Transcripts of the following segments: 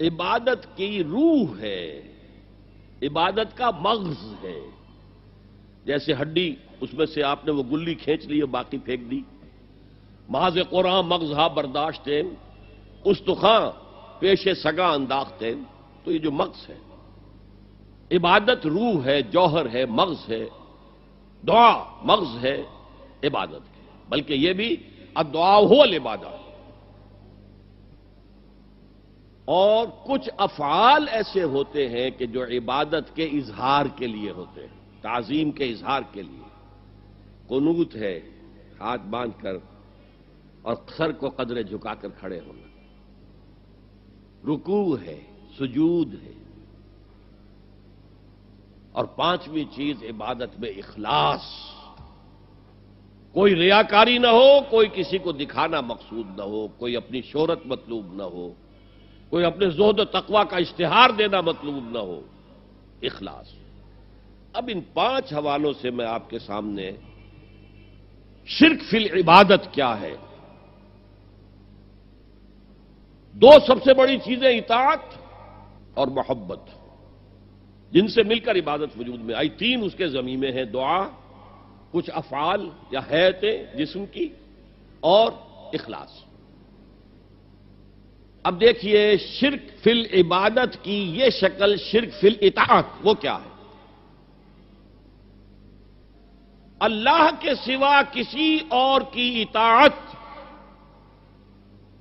عبادت کی روح ہے، عبادت کا مغز ہے. جیسے ہڈی، اس میں سے آپ نے وہ گلی کھینچ لی اور باقی پھینک دی. ماز قرآن مغزہا برداشتیں استخاں پیش سگا انداختیں. تو یہ جو مغز ہے، عبادت روح ہے، جوہر ہے، مغز ہے. دعا مغز ہے عبادت کے، بلکہ یہ بھی الدعاء هو العبادہ. اور کچھ افعال ایسے ہوتے ہیں کہ جو عبادت کے اظہار کے لیے ہوتے ہیں، تعظیم کے اظہار کے لیے. قنوت ہے، ہاتھ باندھ کر اور سر کو قدرے جھکا کر کھڑے ہونا. رکوع ہے، سجود ہے. اور پانچویں چیز عبادت میں اخلاص. کوئی ریاکاری نہ ہو، کوئی کسی کو دکھانا مقصود نہ ہو، کوئی اپنی شہرت مطلوب نہ ہو، کوئی اپنے زہد و تقوی کا اشتہار دینا مطلوب نہ ہو. اخلاص. اب ان 5 حوالوں سے میں آپ کے سامنے شرک فی العبادت کیا ہے. 2 سب سے بڑی چیزیں اطاعت اور محبت، جن سے مل کر عبادت وجود میں آئی. 3 اس کے ضمیمے ہیں: دعا، کچھ افعال یا حیتیں جسم کی، اور اخلاص. اب دیکھیے شرک فی العبادت کی یہ شکل، شرک فی الاطاعت، وہ کیا ہے؟ اللہ کے سوا کسی اور کی اطاعت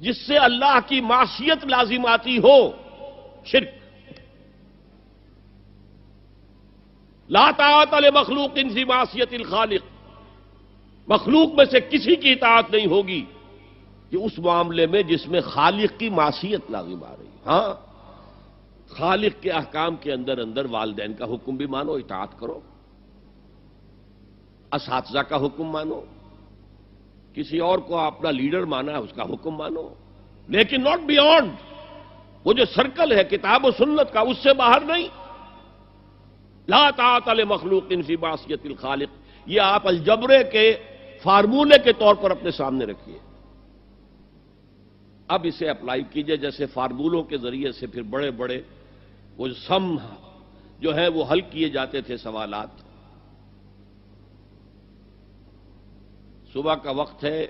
جس سے اللہ کی معصیت لازم آتی ہو، شرک. لا طاعت لمخلوق فی معصیت الخالق. مخلوق میں سے کسی کی اطاعت نہیں ہوگی کہ اس معاملے میں جس میں خالق کی معصیت لازم آ رہی. ہاں، خالق کے احکام کے اندر اندر والدین کا حکم بھی مانو، اطاعت کرو. اساتذہ کا حکم مانو. کسی اور کو اپنا لیڈر مانا ہے، اس کا حکم مانو، لیکن ناٹ بیونڈ. وہ جو سرکل ہے کتاب و سنت کا، اس سے باہر نہیں. لا طاعت لمخلوق فی معصیت الخالق، یہ آپ الجبرے کے فارمولے کے طور پر اپنے سامنے رکھیے. اب اسے اپلائی کیجئے. جیسے فارمولوں کے ذریعے سے پھر بڑے بڑے وہ سم جو ہے وہ حل کیے جاتے تھے سوالات. صبح کا وقت ہے،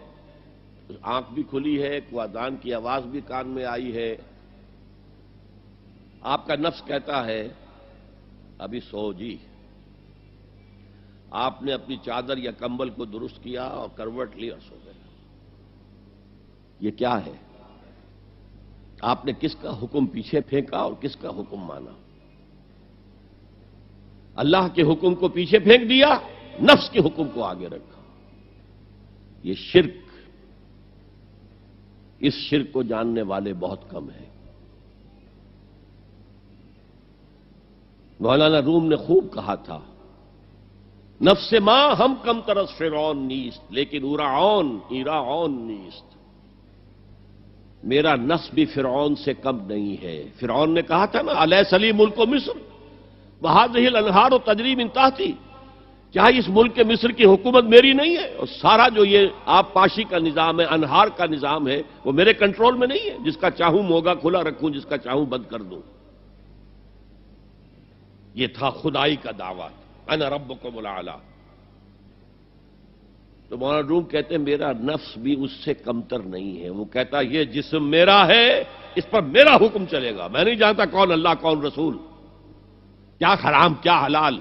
آنکھ بھی کھلی ہے، اذان کی آواز بھی کان میں آئی ہے. آپ کا نفس کہتا ہے ابھی سو جی. آپ نے اپنی چادر یا کمبل کو درست کیا اور کروٹ لی اور سو گئے. یہ کیا ہے؟ آپ نے کس کا حکم پیچھے پھینکا اور کس کا حکم مانا؟ اللہ کے حکم کو پیچھے پھینک دیا، نفس کے حکم کو آگے رکھا. یہ شرک. اس شرک کو جاننے والے بہت کم ہیں. مولانا روم نے خوب کہا تھا، نفس ماں ہم کم ترس فرعون نیست لیکن ایراعون نیست. میرا نفس بھی فرعون سے کم نہیں ہے. فرعون نے کہا تھا نا، الیس لی ملک مصر وہذہ الانہار تجری من تحتی. کیا اس ملک کے مصر کی حکومت میری نہیں ہے؟ اور سارا جو یہ آب پاشی کا نظام ہے، انہار کا نظام ہے، وہ میرے کنٹرول میں نہیں ہے؟ جس کا چاہوں موگا کھلا رکھوں، جس کا چاہوں بند کر دوں. یہ تھا خدائی کا دعویٰ، انا ربکم الاعلی. تو مولانا روم کہتے ہیں میرا نفس بھی اس سے کمتر نہیں ہے. وہ کہتا یہ جسم میرا ہے، اس پر میرا حکم چلے گا. میں نہیں جانتا کون اللہ کون رسول، کیا حرام کیا حلال.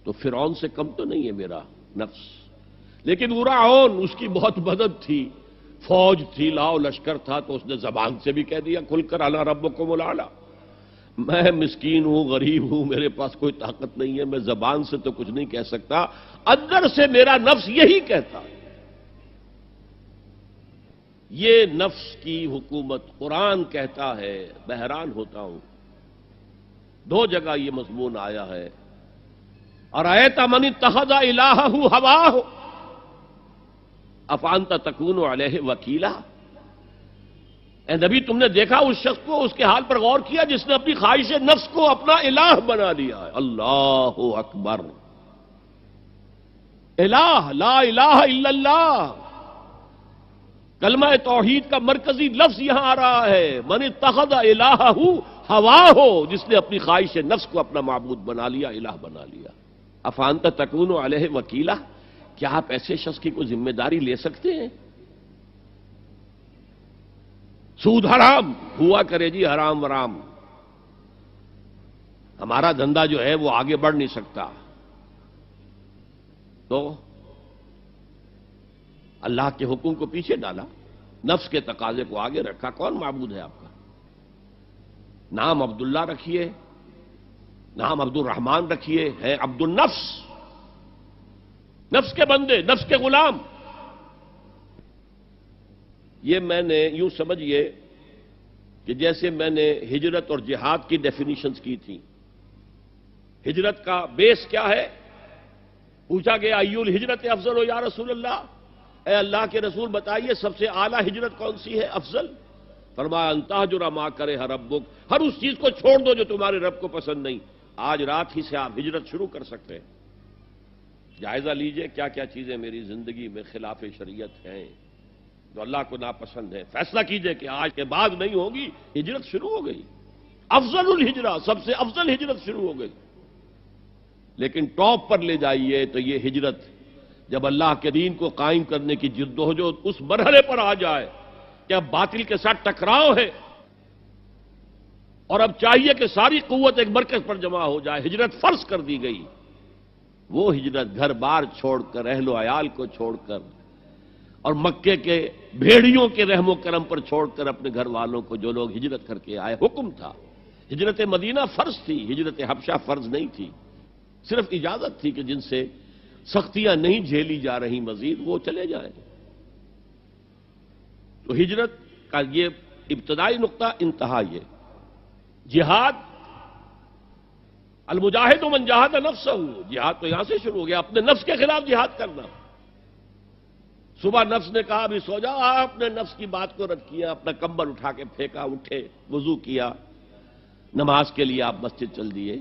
تو فرعون سے کم تو نہیں ہے میرا نفس. لیکن ایراعون اس کی بہت مدد تھی، فوج تھی، لاؤ لشکر تھا، تو اس نے زبان سے بھی کہہ دیا کھل کر انا ربکم الاعلی. میں مسکین ہوں، غریب ہوں، میرے پاس کوئی طاقت نہیں ہے، میں زبان سے تو کچھ نہیں کہہ سکتا، اندر سے میرا نفس یہی کہتا ہے. یہ نفس کی حکومت قرآن کہتا ہے. میں حیران ہوتا ہوں، 2 جگہ یہ مضمون آیا ہے. ارأیت من اتخذ الہہ ہواہ افانت تکون علیہ وکیلا. اے نبی تم نے دیکھا اس شخص کو، اس کے حال پر غور کیا جس نے اپنی خواہش نفس کو اپنا الہ بنا لیا ہے. اللہ اکبر. الہ لا الہ الا اللہ. کلمہ توحید کا مرکزی لفظ یہاں آ رہا ہے، من اتخذ الہہ ہواہ، جس نے اپنی خواہش نفس کو اپنا معبود بنا لیا، الہ بنا لیا۔ افانت تکون علیہ وکیلا، کیا آپ ایسے شخص کی کوئی ذمہ داری لے سکتے ہیں؟ سود حرام ہوا کرے جی، حرام ورام، ہمارا دھندا جو ہے وہ آگے بڑھ نہیں سکتا، تو اللہ کے حکم کو پیچھے ڈالا، نفس کے تقاضے کو آگے رکھا۔ کون معبود ہے آپ کا؟ نام عبداللہ رکھیے، نام عبد الرحمن رکھیے، ہے عبد النفس، نفس کے بندے، نفس کے غلام۔ یہ میں نے یوں سمجھیے کہ جیسے میں نے ہجرت اور جہاد کی ڈیفینیشنز کی تھی۔ ہجرت کا بیس کیا ہے؟ پوچھا گیا ایو الہجرت افضل ہو یا رسول اللہ، اے اللہ کے رسول بتائیے سب سے اعلیٰ ہجرت کون سی ہے، افضل؟ فرمایا ان تہجر ما کرہ ربک، ہر اس چیز کو چھوڑ دو جو تمہارے رب کو پسند نہیں۔ آج رات ہی سے آپ ہجرت شروع کر سکتے ہیں۔ جائزہ لیجئے کیا کیا چیزیں میری زندگی میں خلاف شریعت ہیں جو اللہ کو ناپسند ہے، فیصلہ کیجئے کہ آج کے بعد نہیں ہوگی، ہجرت شروع ہو گئی، افضل الہجرہ، سب سے افضل ہجرت شروع ہو گئی۔ لیکن ٹاپ پر لے جائیے تو یہ ہجرت جب اللہ کے دین کو قائم کرنے کی جدوجہد اس مرحلے پر آ جائے کہ اب باطل کے ساتھ ٹکراؤ ہے اور اب چاہیے کہ ساری قوت ایک مرکز پر جمع ہو جائے، ہجرت فرض کر دی گئی، وہ ہجرت گھر بار چھوڑ کر، اہل و عیال کو چھوڑ کر اور مکے کے بھیڑیوں کے رحم و کرم پر چھوڑ کر اپنے گھر والوں کو جو لوگ ہجرت کر کے آئے، حکم تھا۔ ہجرت مدینہ فرض تھی، ہجرت حبشہ فرض نہیں تھی، صرف اجازت تھی کہ جن سے سختیاں نہیں جھیلی جا رہی مزید وہ چلے جائیں۔ تو ہجرت کا یہ ابتدائی نقطہ، انتہا یہ جہاد، المجاہد من جاہد نفسہ، جہاد تو یہاں سے شروع ہو گیا، اپنے نفس کے خلاف جہاد کرنا۔ صبح نفس نے کہا ابھی سو جاؤ، آپ نے نفس کی بات کو رد کیا، اپنا کمبل اٹھا کے پھینکا، اٹھے، وضو کیا، نماز کے لیے آپ مسجد چل دیے،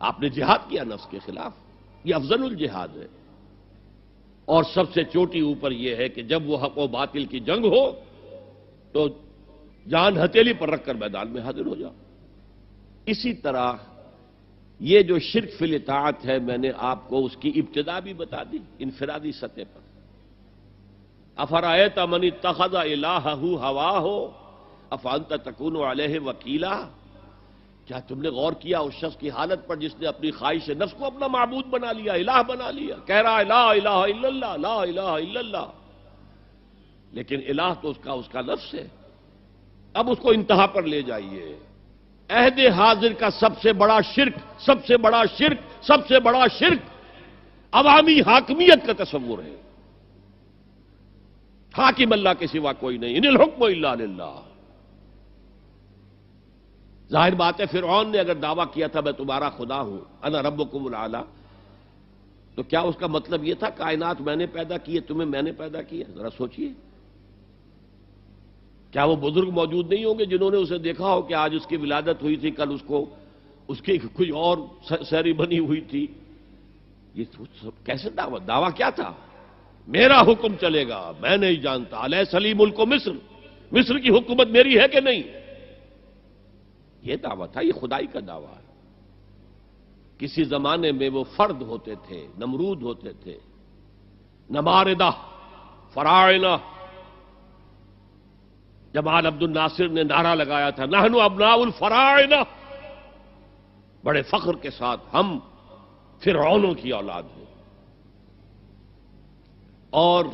آپ نے جہاد کیا نفس کے خلاف۔ یہ افضل الجہاد ہے، اور سب سے چوٹی اوپر یہ ہے کہ جب وہ حق و باطل کی جنگ ہو تو جان ہتھیلی پر رکھ کر میدان میں حاضر ہو جاؤ۔ اسی طرح یہ جو شرک فی الاطاعت ہے، میں نے آپ کو اس کی ابتدا بھی بتا دی انفرادی سطح پر۔ افرأیت من اتخذ الہہ ہواہ افانت تکون علیہ وکیلا، کیا تم نے غور کیا اس شخص کی حالت پر جس نے اپنی خواہش نفس کو اپنا معبود بنا لیا، الہ بنا لیا، کہہ رہا ہے لا الہ الا اللہ، لا الہ الا اللہ، لیکن الہ تو اس کا نفس ہے۔ اب اس کو انتہا پر لے جائیے۔ عہد حاضر کا سب سے بڑا شرک، سب سے بڑا شرک، سب سے بڑا شرک عوامی حاکمیت کا تصور ہے۔ حاکم اللہ کے سوا کوئی نہیں، ان الحکم الا للہ۔ ظاہر بات ہے فرعون نے اگر دعویٰ کیا تھا میں تمہارا خدا ہوں، انا ربکم الاعلی، تو کیا اس کا مطلب یہ تھا کائنات میں نے پیدا کی ہے، تمہیں میں نے پیدا کیا؟ ذرا سوچئے، کیا وہ بزرگ موجود نہیں ہوں گے جنہوں نے اسے دیکھا ہو کہ آج اس کی ولادت ہوئی تھی، کل اس کی کوئی اور سیری بنی ہوئی تھی؟ یہ کیسے دعویٰ کیا تھا؟ میرا حکم چلے گا، میں نہیں جانتا، الیس لی ملک مصر، مصر کی حکومت میری ہے کہ نہیں؟ یہ دعویٰ تھا، یہ خدائی کا دعویٰ ہے۔ کسی زمانے میں وہ فرد ہوتے تھے، نمرود ہوتے تھے، نماردہ، فراعنہ۔ جمال عبد الناصر نے نعرہ لگایا تھا نحن ابناء الفراعنہ، بڑے فخر کے ساتھ ہم فرعونوں کی اولاد ہیں۔ اور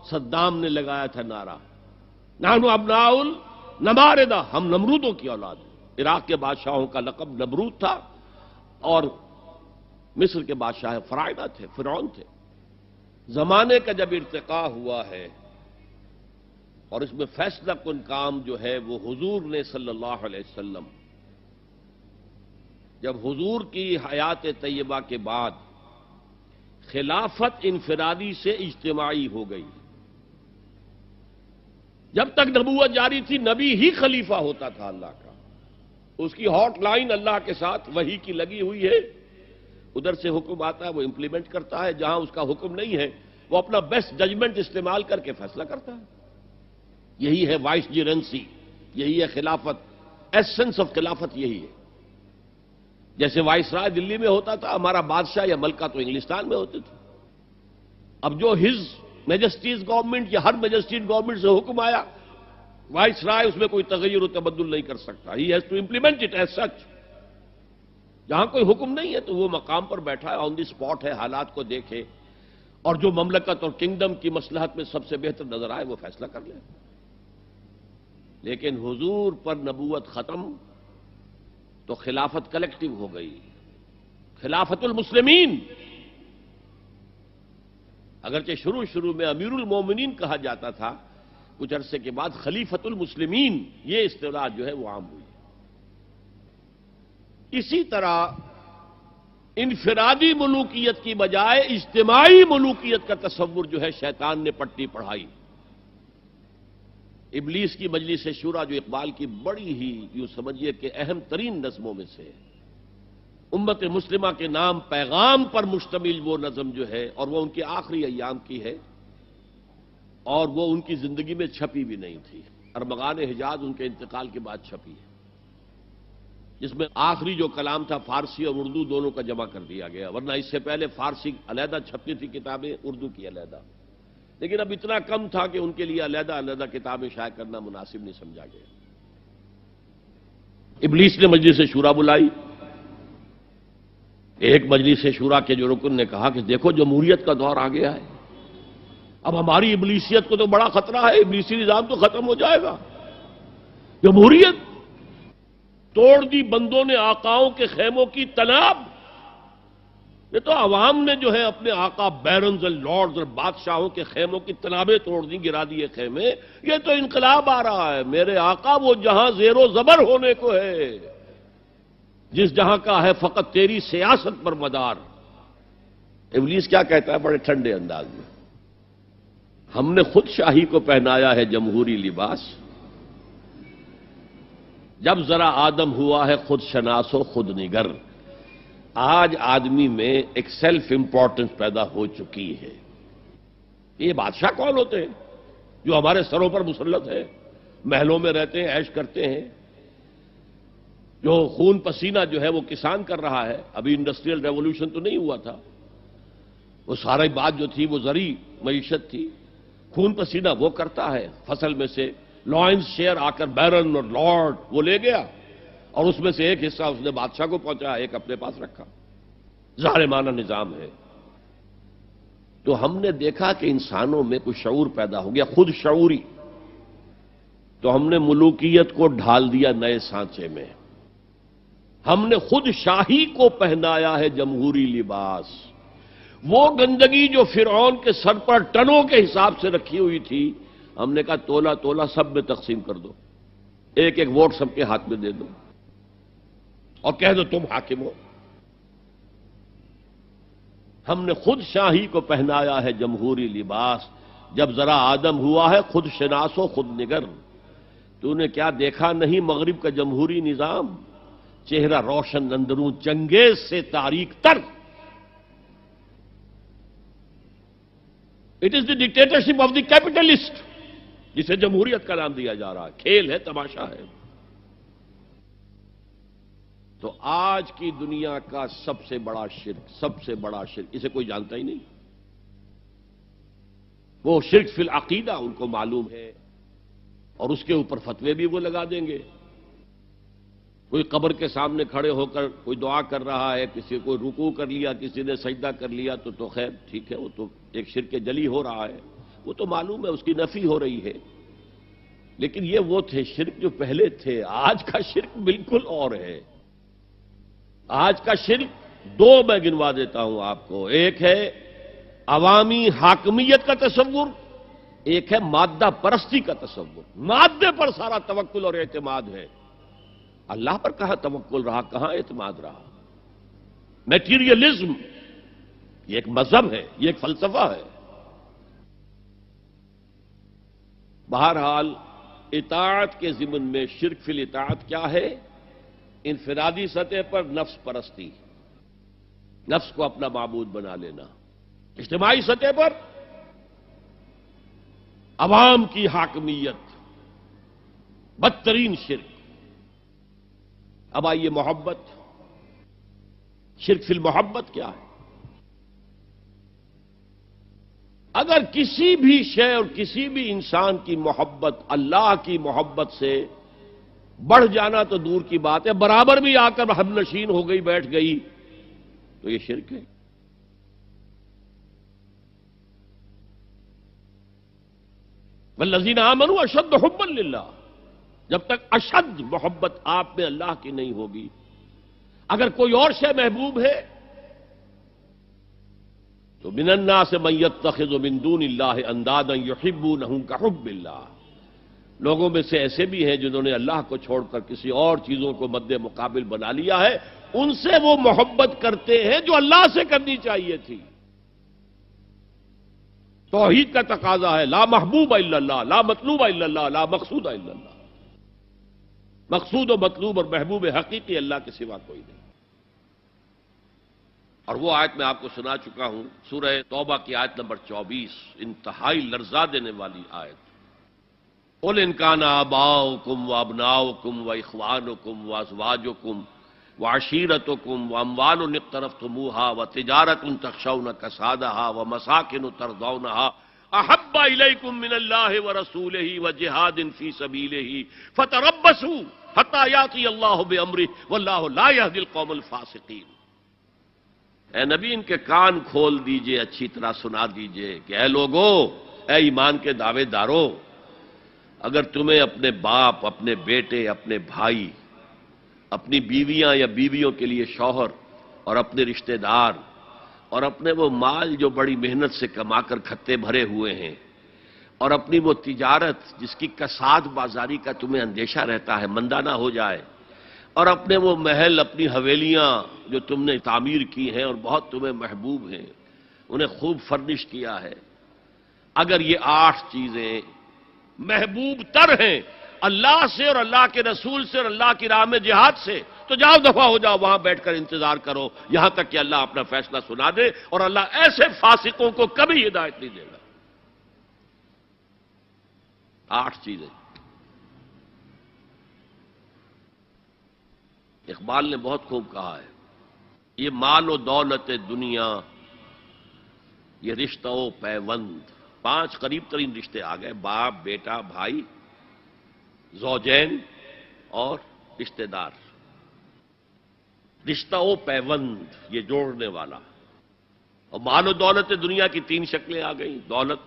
صدام نے لگایا تھا نعرہ نحن ابناء النماردہ، ہم نمرودوں کی اولاد ہیں۔ عراق کے بادشاہوں کا لقب نمرود تھا اور مصر کے بادشاہ فراعنہ تھے، فرعون تھے۔ زمانے کا جب ارتقاء ہوا ہے اور اس میں فیصلہ کن کام جو ہے وہ حضور نے صلی اللہ علیہ وسلم، جب حضور کی حیات طیبہ کے بعد خلافت انفرادی سے اجتماعی ہو گئی۔ جب تک نبوت جاری تھی نبی ہی خلیفہ ہوتا تھا اللہ کا، اس کی ہاٹ لائن اللہ کے ساتھ وحی کی لگی ہوئی ہے، ادھر سے حکم آتا ہے وہ امپلیمنٹ کرتا ہے، جہاں اس کا حکم نہیں ہے وہ اپنا بیسٹ ججمنٹ استعمال کر کے فیصلہ کرتا ہے۔ یہی ہے وائس جیرنسی، یہی ہے خلافت، ایسنس آف خلافت یہی ہے۔ جیسے وائس رائے دلی میں ہوتا تھا، ہمارا بادشاہ یا ملکہ تو انگلستان میں ہوتے تھے۔ اب جو ہز میجسٹیز گورنمنٹ یا ہر میجسٹیز گورنمنٹ سے حکم آیا، وائس رائے اس میں کوئی تغیر و تبدل نہیں کر سکتا، he has to implement it as such. جہاں کوئی حکم نہیں ہے تو وہ مقام پر بیٹھا ہے، آن دی اسپاٹ ہے، حالات کو دیکھے اور جو مملکت اور کنگڈم کی مصلحت میں سب سے بہتر نظر آئے وہ فیصلہ کر لے۔ لیکن حضور پر نبوت ختم تو خلافت کلیکٹیو ہو گئی، خلافت المسلمین۔ اگرچہ شروع میں امیر المومنین کہا جاتا تھا، کچھ عرصے کے بعد خلیفت المسلمین یہ اصطلاح جو ہے وہ عام ہوئی۔ اسی طرح انفرادی ملوکیت کی بجائے اجتماعی ملوکیت کا تصور جو ہے شیطان نے پٹی پڑھائی۔ ابلیس کی مجلس شورا جو اقبال کی بڑی ہی یوں سمجھیے کہ اہم ترین نظموں میں سے امت مسلمہ کے نام پیغام پر مشتمل وہ نظم جو ہے، اور وہ ان کے آخری ایام کی ہے اور وہ ان کی زندگی میں چھپی بھی نہیں تھی، ارمغان حجاز ان کے انتقال کے بعد چھپی ہے، جس میں آخری جو کلام تھا فارسی اور اردو دونوں کا جمع کر دیا گیا، ورنہ اس سے پہلے فارسی علیحدہ چھپتی تھی کتابیں، اردو کی علیحدہ، لیکن اب اتنا کم تھا کہ ان کے لیے علیحدہ کتابیں شائع کرنا مناسب نہیں سمجھا گیا۔ ابلیس نے مجلس شورا بلائی۔ ایک مجلس شورا کے جو رکن نے کہا کہ دیکھو جمہوریت کا دور آ گیا ہے، اب ہماری ابلیسیت کو تو بڑا خطرہ ہے، ابلیسی نظام تو ختم ہو جائے گا، جمہوریت توڑ دی بندوں نے آقاؤں کے خیموں کی تناب۔ یہ تو عوام نے جو ہے اپنے آقا بیرنز اور لارڈز اور بادشاہوں کے خیموں کی تنابیں توڑ دیں، گرا دیے خیمے، یہ تو انقلاب آ رہا ہے۔ میرے آقا وہ جہاں زیر و زبر ہونے کو ہے، جس جہاں کا ہے فقط تیری سیاست پر مدار۔ ابلیس کیا کہتا ہے بڑے ٹھنڈے انداز میں، ہم نے خود شاہی کو پہنایا ہے جمہوری لباس، جب ذرا آدم ہوا ہے خود شناس و خود نگر۔ آج آدمی میں ایک سیلف امپورٹنس پیدا ہو چکی ہے۔ یہ بادشاہ کون ہوتے ہیں جو ہمارے سروں پر مسلط ہے، محلوں میں رہتے ہیں، عیش کرتے ہیں، جو خون پسینہ جو ہے وہ کسان کر رہا ہے۔ ابھی انڈسٹریل ریولوشن تو نہیں ہوا تھا، وہ ساری بات جو تھی وہ زرعی معیشت تھی، خون پسینہ وہ کرتا ہے، فصل میں سے لائنز شیئر آ کر بیرن اور لارڈ وہ لے گیا، اور اس میں سے ایک حصہ اس نے بادشاہ کو پہنچایا، ایک اپنے پاس رکھا۔ ظالمانہ نظام ہے۔ تو ہم نے دیکھا کہ انسانوں میں کچھ شعور پیدا ہو گیا، خود شعوری، تو ہم نے ملوکیت کو ڈھال دیا نئے سانچے میں، ہم نے خود شاہی کو پہنایا ہے جمہوری لباس۔ وہ گندگی جو فرعون کے سر پر ٹنوں کے حساب سے رکھی ہوئی تھی، ہم نے کہا تولا تولا سب میں تقسیم کر دو، ایک ایک ووٹ سب کے ہاتھ میں دے دو اور کہہ دو تم حاکم ہو۔ ہم نے خود شاہی کو پہنایا ہے جمہوری لباس، جب ذرا آدم ہوا ہے خود شناس و خود نگر۔ تو نے کیا دیکھا نہیں مغرب کا جمہوری نظام، چہرہ روشن اندروں چنگیز سے تاریک تر۔ It is the dictatorship of the capitalist, جسے جمہوریت کا نام دیا جا رہا ہے، کھیل ہے، تماشا ہے۔ تو آج کی دنیا کا سب سے بڑا شرک اسے کوئی جانتا ہی نہیں۔ وہ شرک فی العقیدہ ان کو معلوم ہے، اور اس کے اوپر فتوے بھی وہ لگا دیں گے۔ کوئی قبر کے سامنے کھڑے ہو کر کوئی دعا کر رہا ہے، کسی کو رکوع کر لیا، کسی نے سجدہ کر لیا، تو خیر ٹھیک ہے، وہ تو ایک شرک جلی ہو رہا ہے، وہ تو معلوم ہے، اس کی نفی ہو رہی ہے۔ لیکن یہ وہ تھے شرک جو پہلے تھے، آج کا شرک بالکل اور ہے۔ آج کا شرک دو میں گنوا دیتا ہوں آپ کو، ایک ہے عوامی حاکمیت کا تصور، ایک ہے مادہ پرستی کا تصور۔ مادے پر سارا توکل اور اعتماد ہے، اللہ پر کہاں توکل رہا، کہاں اعتماد رہا۔ میٹیریلزم یہ ایک مذہب ہے، یہ ایک فلسفہ ہے۔ بہرحال اطاعت کے ضمن میں شرک فی الاطاعت کیا ہے؟ انفرادی سطح پر نفس پرستی، نفس کو اپنا معبود بنا لینا۔ اجتماعی سطح پر عوام کی حاکمیت، بدترین شرک۔ اب آئیے محبت، شرک فی المحبت کیا ہے؟ اگر کسی بھی شے اور کسی بھی انسان کی محبت اللہ کی محبت سے بڑھ جانا تو دور کی بات ہے، برابر بھی آ کر ہم نشین ہو گئی، بیٹھ گئی، تو یہ شرک ہے۔ والذین آمنوا اشد حبا للہ، جب تک اشد محبت آپ میں اللہ کی نہیں ہوگی، اگر کوئی اور شے محبوب ہے تو من الناس من یتخذ من دون اللہ اندادا یحبونہم کحب اللہ، لوگوں میں سے ایسے بھی ہیں جنہوں نے اللہ کو چھوڑ کر کسی اور چیزوں کو مد مقابل بنا لیا ہے، ان سے وہ محبت کرتے ہیں جو اللہ سے کرنی چاہیے تھی۔ توحید کا تقاضا ہے لا محبوب الا اللہ، لا مطلوب الا اللہ، لا مقصود الا اللہ۔ مقصود و مطلوب اور محبوب حقیقی اللہ کے سوا کوئی نہیں۔ اور وہ آیت میں آپ کو سنا چکا ہوں، سورہ توبہ کی آیت نمبر 24، انتہائی لرزا دینے والی آیت۔ قل ان کان آباؤکم وابناؤکم واخوانکم وازواجکم وعشیرتکم واموال اقترفتموها وتجارۃ تخشون کسادها ومساکن ترضونها احب الیکم من اللہ ورسولہ وجہاد فی سبیلہ فتربصوا حتی یاتی اللہ بامرہ واللہ لا یہدی القوم الفاسقین۔ اے نبی، ان کے کان کھول دیجئے، اچھی طرح سنا دیجئے کہ اے لوگو، اے ایمان کے دعوے دارو، اگر تمہیں اپنے باپ، اپنے بیٹے، اپنے بھائی، اپنی بیویاں یا بیویوں کے لیے شوہر اور اپنے رشتہ دار اور اپنے وہ مال جو بڑی محنت سے کما کر کھتے بھرے ہوئے ہیں اور اپنی وہ تجارت جس کی کساد بازاری کا تمہیں اندیشہ رہتا ہے مندہ نہ ہو جائے، اور اپنے وہ محل، اپنی حویلیاں جو تم نے تعمیر کی ہیں اور بہت تمہیں محبوب ہیں، انہیں خوب فرنش کیا ہے، اگر یہ 8 چیزیں محبوب تر ہیں اللہ سے اور اللہ کے رسول سے اور اللہ کی راہ میں جہاد سے، تو جاؤ دفع ہو جاؤ، وہاں بیٹھ کر انتظار کرو یہاں تک کہ اللہ اپنا فیصلہ سنا دے، اور اللہ ایسے فاسقوں کو کبھی ہدایت نہیں دے گا۔ 8 چیزیں۔ اقبال نے بہت خوب کہا ہے، یہ مال و دولت دنیا، یہ رشتہ و پیوند، 5 قریب ترین رشتے آ گئے، باپ، بیٹا، بھائی، زوجین اور رشتہ دار۔ رشتہ و پیوند، یہ جوڑنے والا۔ اور مال و دولت دنیا کی 3 شکلیں آ گئیں۔ دولت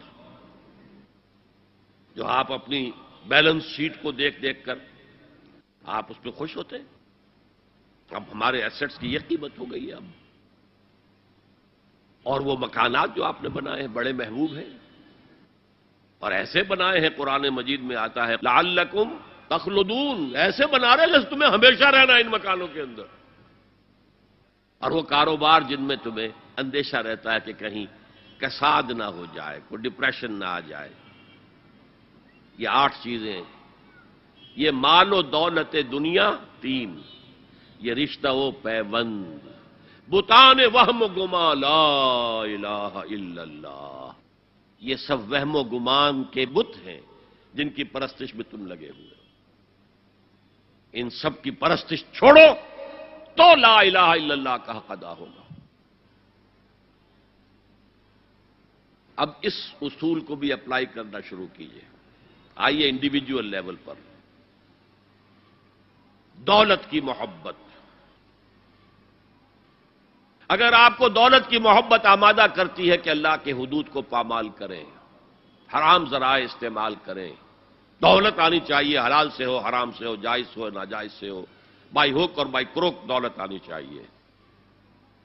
جو آپ اپنی بیلنس شیٹ کو دیکھ دیکھ کر آپ اس پہ خوش ہوتے ہیں، اب ہمارے ایسٹس کی یہ قیمت ہو گئی ہے اب۔ اور وہ مکانات جو آپ نے بنائے ہیں بڑے محبوب ہیں، اور ایسے بنائے ہیں، قرآن مجید میں آتا ہے لعلکم تخلدون، ایسے بنا رہے جیسے تمہیں ہمیشہ رہنا ہے ان مکانوں کے اندر۔ اور وہ کاروبار جن میں تمہیں اندیشہ رہتا ہے کہ کہیں کساد نہ ہو جائے، کوئی ڈپریشن نہ آ جائے۔ یہ 8 چیزیں، یہ مال و دولت دنیا 3، یہ رشتہ و پیوند، بتان وہم و گما لا الہ الا اللہ، یہ سب وہم و گمان کے بت ہیں جن کی پرستش میں تم لگے ہوئے ہو۔ ان سب کی پرستش چھوڑو تو لا الہ الا اللہ کا حق ادا ہوگا۔ اب اس اصول کو بھی اپلائی کرنا شروع کیجئے۔ آئیے انڈیویجول لیول پر، دولت کی محبت۔ اگر آپ کو دولت کی محبت آمادہ کرتی ہے کہ اللہ کے حدود کو پامال کریں، حرام ذرائع استعمال کریں، دولت آنی چاہیے، حلال سے ہو، حرام سے ہو، جائز ہو، ناجائز سے ہو، بائی ہوک اور بائی کروک دولت آنی چاہیے،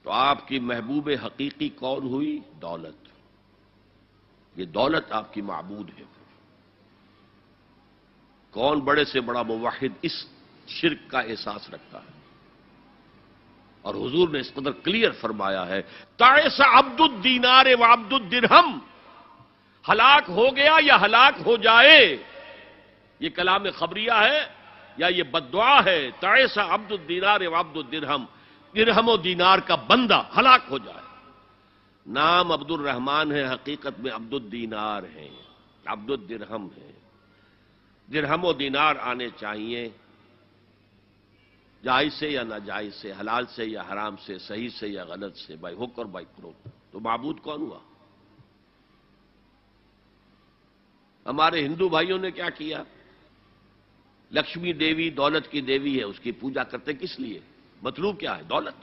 تو آپ کی محبوب حقیقی کون ہوئی؟ دولت۔ یہ دولت آپ کی معبود ہے۔ کون بڑے سے بڑا موحد اس شرک کا احساس رکھتا ہے؟ اور حضور نے اس قدر کلیئر فرمایا ہے، تعس عبد الدینار و عبد الدرہم، ہلاک ہو گیا یا ہلاک ہو جائے، یہ کلام خبریہ ہے یا یہ بددعا ہے؟ تعس عبد الدینار و عبد الدرہم، درہم و دینار کا بندہ ہلاک ہو جائے۔ نام عبد الرحمن ہے، حقیقت میں عبد الدینار ہے، عبد الدرہم ہے۔ درہم و دینار آنے چاہیے، جائز سے یا ناجائز سے، حلال سے یا حرام سے، صحیح سے یا غلط سے، بائی ہک اور بائی کروک۔ تو معبود کون ہوا؟ ہمارے ہندو بھائیوں نے کیا کیا؟ لکشمی دیوی دولت کی دیوی ہے، اس کی پوجا کرتے کس لیے؟ مطلوب کیا ہے؟ دولت۔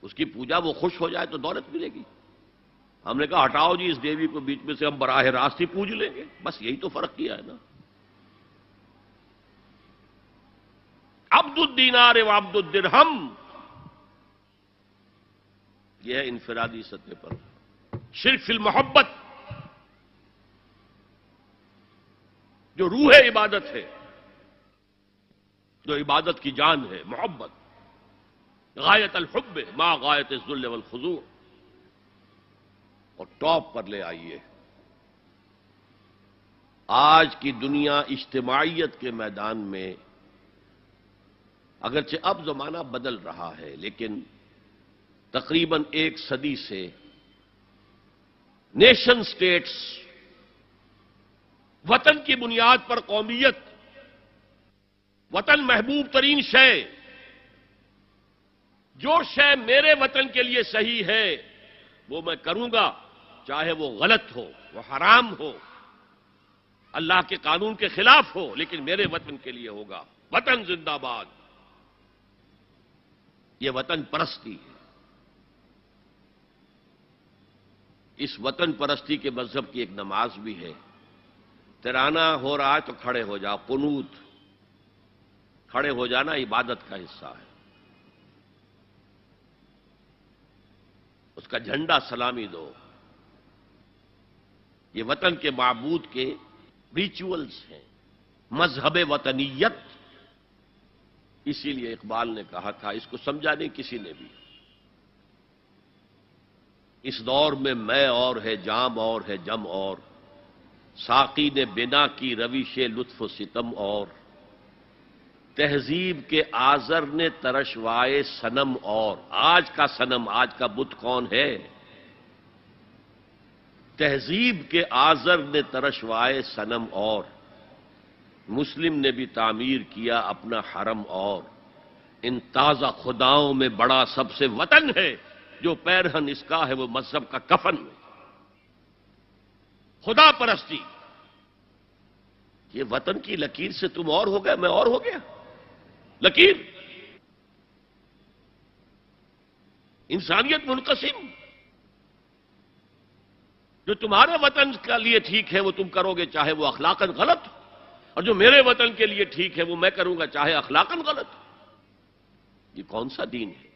اس کی پوجا، وہ خوش ہو جائے تو دولت ملے گی۔ ہم نے کہا ہٹاؤ جی اس دیوی کو بیچ میں سے، ہم براہ راست ہی پوج لیں گے، بس یہی تو فرق کیا ہے نا۔ عبد الدینار و عبد الدرہم، یہ ہے انفرادی سطح پر۔ شرک فی المحبت، جو روح عبادت ہے، جو عبادت کی جان ہے، محبت، غایت الحب ما غایت الذل والخضوع۔ اور ٹاپ پر لے آئیے، آج کی دنیا اجتماعیت کے میدان میں، اگرچہ اب زمانہ بدل رہا ہے، لیکن تقریباً 1 صدی سے نیشن سٹیٹس، وطن کی بنیاد پر قومیت، وطن محبوب ترین شے، جو شے میرے وطن کے لیے صحیح ہے وہ میں کروں گا، چاہے وہ غلط ہو، وہ حرام ہو، اللہ کے قانون کے خلاف ہو، لیکن میرے وطن کے لیے ہوگا۔ وطن زندہ باد، یہ وطن پرستی ہے۔ اس وطن پرستی کے مذہب کی ایک نماز بھی ہے، ترانہ ہو رہا ہے تو کھڑے ہو جاؤ، قنوت، کھڑے ہو جانا عبادت کا حصہ ہے۔ اس کا جھنڈا سلامی دو، یہ وطن کے معبود کے ریچولز ہیں، مذہب وطنیت۔ اسی لیے اقبال نے کہا تھا، اس کو سمجھا نہیں کسی نے بھی، اس دور میں میں اور ہے، جام اور ہے، جم اور، ساقی نے بنا کی روش لطف و ستم اور، تہذیب کے آزر نے ترشوائے صنم اور۔ آج کا صنم، آج کا بت کون ہے؟ تہذیب کے آزر نے ترشوائے صنم اور، مسلم نے بھی تعمیر کیا اپنا حرم اور، ان تازہ خداؤں میں بڑا سب سے وطن ہے، جو پیرہن اس کا ہے وہ مذہب کا کفن میں۔ خدا پرستی، یہ وطن کی لکیر سے تم اور ہو گئے، میں اور ہو گیا، لکیر۔ انسانیت منقسم، جو تمہارے وطن کے لیے ٹھیک ہے وہ تم کرو گے چاہے وہ اخلاقاً غلط، اور جو میرے وطن کے لیے ٹھیک ہے وہ میں کروں گا چاہے اخلاقاً غلط۔ یہ کون سا دین ہے؟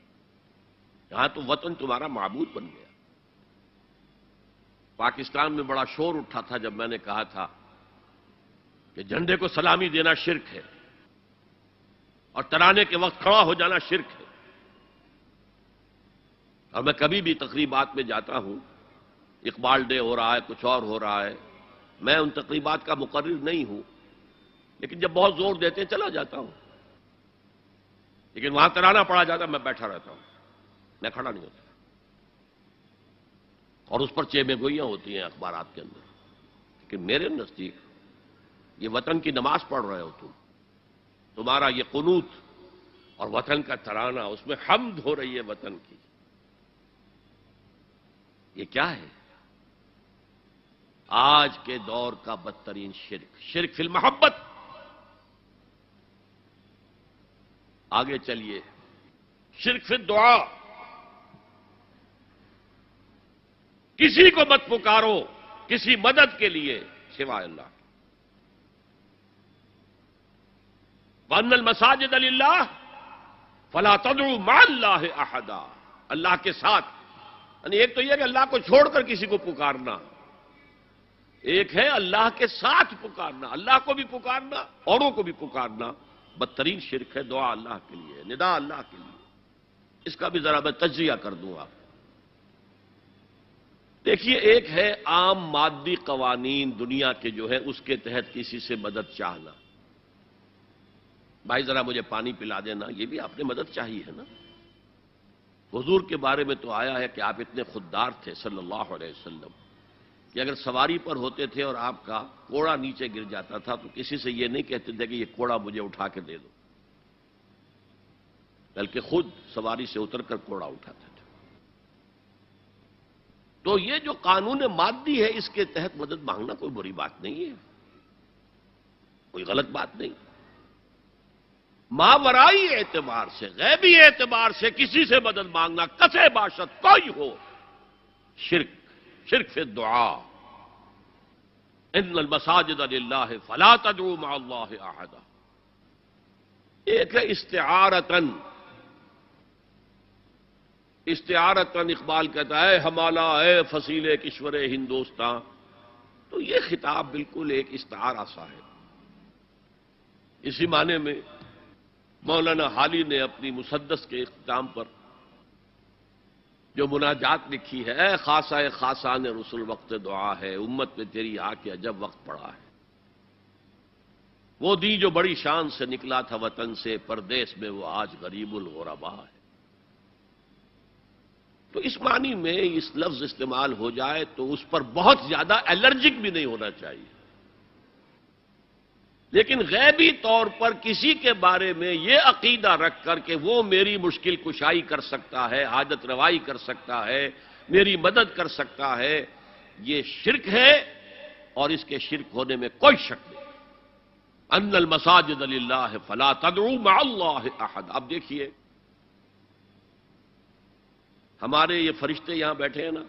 یہاں تو وطن تمہارا معبود بن گیا۔ پاکستان میں بڑا شور اٹھا تھا جب میں نے کہا تھا کہ جھنڈے کو سلامی دینا شرک ہے، اور ترانے کے وقت کھڑا ہو جانا شرک ہے۔ اور میں کبھی بھی تقریبات میں جاتا ہوں، اقبال ڈے ہو رہا ہے، کچھ اور ہو رہا ہے، میں ان تقریبات کا مقرر نہیں ہوں، لیکن جب بہت زور دیتے ہیں چلا جاتا ہوں، لیکن وہاں ترانہ پڑا جاتا میں بیٹھا رہتا ہوں، میں کھڑا نہیں ہوتا، اور اس پر چیمے گوئیاں ہوتی ہیں اخبارات کے اندر، لیکن میرے نزدیک یہ وطن کی نماز پڑھ رہے ہو تمہارا یہ قنوت اور وطن کا ترانہ، اس میں حمد ہو رہی ہے وطن کی، یہ کیا ہے؟ آج کے دور کا بدترین شرک، شرک فی المحبت۔ آگے چلیے، شرک فی الدعا، کسی کو مت پکارو کسی مدد کے لیے سوائے اللہ۔ وَأَنَّ الْمَسَاجِدَ لِلَّهِ فَلَا تَدْعُوا مَعَ اللَّهِ أَحَدًا، اللہ کے ساتھ، یعنی ایک تو یہ کہ اللہ کو چھوڑ کر کسی کو پکارنا، ایک ہے اللہ کے ساتھ پکارنا، اللہ کو بھی پکارنا، اوروں کو بھی پکارنا، بدترین شرک ہے۔ دعا اللہ کے لیے، ندا اللہ کے لیے، اس کا بھی ذرا میں تجزیہ کر دوں آپ۔ دیکھیے، ایک ہے عام مادی قوانین دنیا کے جو ہے اس کے تحت کسی سے مدد چاہنا، بھائی ذرا مجھے پانی پلا دینا، یہ بھی آپ نے مدد چاہی ہے نا۔ حضور کے بارے میں تو آیا ہے کہ آپ اتنے خوددار تھے صلی اللہ علیہ وسلم کہ اگر سواری پر ہوتے تھے اور آپ کا کوڑا نیچے گر جاتا تھا تو کسی سے یہ نہیں کہتے تھے کہ یہ کوڑا مجھے اٹھا کے دے دو، بلکہ خود سواری سے اتر کر کوڑا اٹھاتے تھے۔ تو یہ جو قانون مادی ہے اس کے تحت مدد مانگنا کوئی بری بات نہیں ہے، کوئی غلط بات نہیں۔ ماورائی اعتبار سے، غیبی اعتبار سے کسی سے مدد مانگنا کسے باشد کوئی ہو، شرک فی الدعاء۔ ان المساجد للہ فلا تدعوا مع اللہ احدا۔ ایک ہے استعارتن اقبال کہتا ہے ہمالا اے فصیل کشور ہندوستان، تو یہ خطاب بالکل ایک استعارہ سا ہے۔ اسی معنی میں مولانا حالی نے اپنی مسدس کے اختتام پر جو مناجات لکھی ہے، اے خاصہ خاصان رسول وقت دعا ہے، امت میں تیری آ کے عجب وقت پڑا ہے۔ وہ دین جو بڑی شان سے نکلا تھا وطن سے، پردیس میں وہ آج غریب الغربا ہے۔ تو اس معنی میں اس لفظ استعمال ہو جائے تو اس پر بہت زیادہ الرجک بھی نہیں ہونا چاہیے، لیکن غیبی طور پر کسی کے بارے میں یہ عقیدہ رکھ کر کہ وہ میری مشکل کشائی کر سکتا ہے، حاجت روائی کر سکتا ہے، میری مدد کر سکتا ہے، یہ شرک ہے، اور اس کے شرک ہونے میں کوئی شک نہیں۔ ان المساجد للہ فلا تدعوا مع اللہ احد۔ اب دیکھیے ہمارے یہ فرشتے یہاں بیٹھے ہیں نا،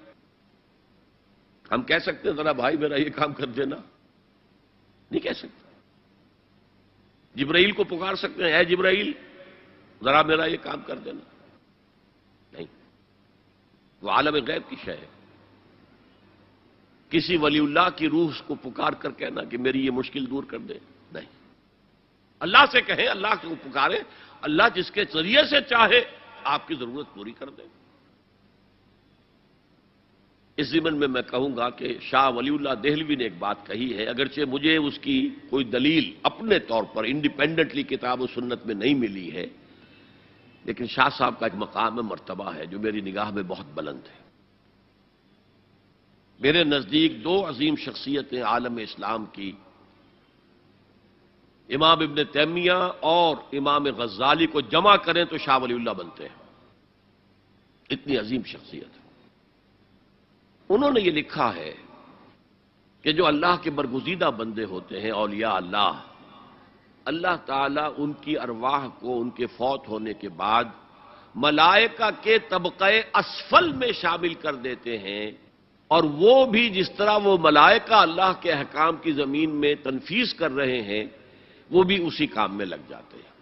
ہم کہہ سکتے ہیں ذرا بھائی میرا یہ کام کر دینا؟ نہیں کہہ سکتے۔ جبرائیل کو پکار سکتے ہیں، اے جبرائیل ذرا میرا یہ کام کر دینا؟ نہیں، وہ عالم غیب کی شے ہے۔ کسی ولی اللہ کی روح کو پکار کر کہنا کہ میری یہ مشکل دور کر دے؟ نہیں، اللہ سے کہیں، اللہ کو پکارے، اللہ جس کے ذریعے سے چاہے آپ کی ضرورت پوری کر دے۔ اس ضمن میں میں کہوں گا کہ شاہ ولی اللہ دہلوی نے ایک بات کہی ہے، اگرچہ مجھے اس کی کوئی دلیل اپنے طور پر انڈیپینڈنٹلی کتاب و سنت میں نہیں ملی ہے، لیکن شاہ صاحب کا ایک مقام ہے، مرتبہ ہے جو میری نگاہ میں بہت بلند ہے۔ میرے نزدیک دو عظیم شخصیتیں عالم اسلام کی، امام ابن تیمیہ اور امام غزالی کو جمع کریں تو شاہ ولی اللہ بنتے ہیں، اتنی عظیم شخصیت ہے۔ انہوں نے یہ لکھا ہے کہ جو اللہ کے برگزیدہ بندے ہوتے ہیں، اولیاء اللہ، اللہ تعالیٰ ان کی ارواح کو ان کے فوت ہونے کے بعد ملائکہ کے طبقہ اسفل میں شامل کر دیتے ہیں، اور وہ بھی جس طرح وہ ملائکہ اللہ کے احکام کی زمین میں تنفیذ کر رہے ہیں، وہ بھی اسی کام میں لگ جاتے ہیں۔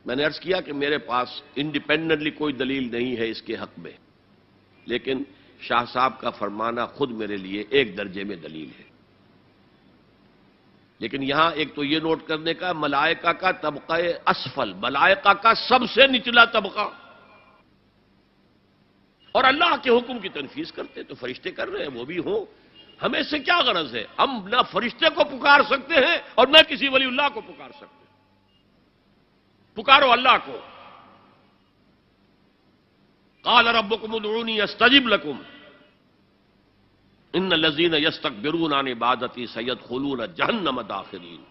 میں نے عرض کیا کہ میرے پاس انڈیپینڈنٹلی کوئی دلیل نہیں ہے اس کے حق میں، لیکن شاہ صاحب کا فرمانا خود میرے لیے ایک درجے میں دلیل ہے۔ لیکن یہاں ایک تو یہ نوٹ کرنے کا، ملائکہ کا طبقہ اسفل، ملائکہ کا سب سے نچلا طبقہ، اور اللہ کے حکم کی تنفیذ کرتے تو فرشتے کر رہے ہیں، وہ بھی ہوں، ہمیں سے کیا غرض ہے؟ ہم نہ فرشتے کو پکار سکتے ہیں اور نہ کسی ولی اللہ کو پکار سکتے ہیں۔ پکارو اللہ کو۔ قال ربکم ادعونی استجب لکم ان الذین یستکبرون عن عبادتی سیدخلون جہنم داخرین۔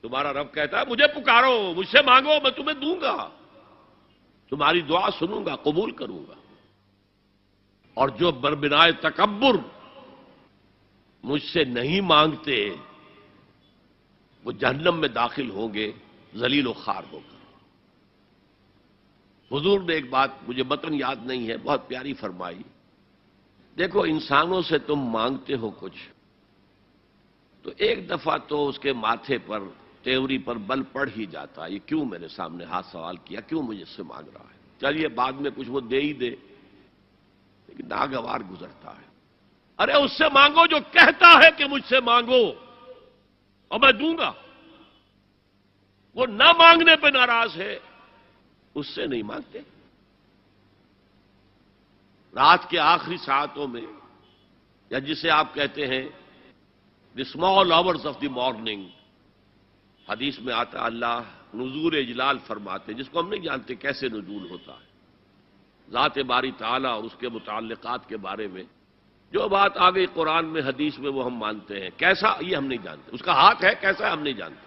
تمہارا رب کہتا ہے مجھے پکارو، مجھ سے مانگو، میں تمہیں دوں گا، تمہاری دعا سنوں گا، قبول کروں گا، اور جو بربنائے تکبر مجھ سے نہیں مانگتے وہ جہنم میں داخل ہوں گے، ذلیل و خوار ہو کر۔ حضور نے ایک بات مجھے متن یاد نہیں ہے، بہت پیاری فرمائی، دیکھو انسانوں سے تم مانگتے ہو کچھ تو ایک دفعہ تو اس کے ماتھے پر، تیوری پر بل پڑ ہی جاتا ہے، یہ کیوں میرے سامنے ہاتھ سوال کیا، کیوں مجھے اس سے مانگ رہا ہے؟ چلیے بعد میں کچھ وہ دے ہی دے، لیکن ناگوار گزرتا ہے۔ ارے اس سے مانگو جو کہتا ہے کہ مجھ سے مانگو اور میں دوں گا، وہ نہ مانگنے پہ ناراض ہے، اس سے نہیں مانگتے۔ رات کے آخری ساعتوں میں، یا جسے آپ کہتے ہیں the small hours of the morning, حدیث میں آتا اللہ نزول اجلال فرماتے، جس کو ہم نہیں جانتے کیسے نزول ہوتا ہے، ذات باری تعالیٰ اور اس کے متعلقات کے بارے میں جو بات آ گئی قرآن میں حدیث میں وہ ہم مانتے ہیں، کیسا یہ ہم نہیں جانتے، اس کا ہاتھ ہے کیسا ہے ہم نہیں جانتے،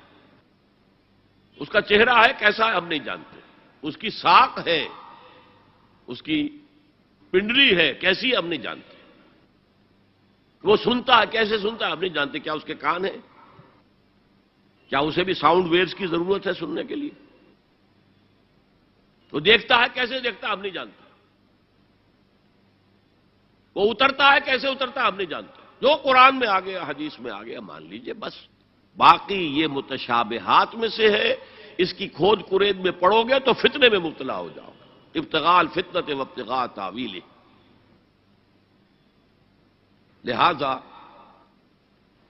اس کا چہرہ ہے کیسا ہے ہم نہیں جانتے، اس کی ساق ہے، اس کی پنڈلی ہے کیسی ہے ہم نہیں جانتے، وہ سنتا ہے کیسے سنتا ہے ہم نہیں جانتے، کیا اس کے کان ہیں، کیا اسے بھی ساؤنڈ ویوز کی ضرورت ہے سننے کے لیے، وہ دیکھتا ہے کیسے دیکھتا ہے ہم نہیں جانتے، وہ اترتا ہے کیسے اترتا ہے ہم نہیں جانتے، جو قرآن میں آ گیا حدیث میں آ گیا مان لیجئے بس، باقی یہ متشابہات میں سے ہے، اس کی کھود کرید میں پڑو گے تو فتنے میں مبتلا ہو جاؤ گے، ابتغاء الفتنۃ وابتغاء تاویلہ، لہذا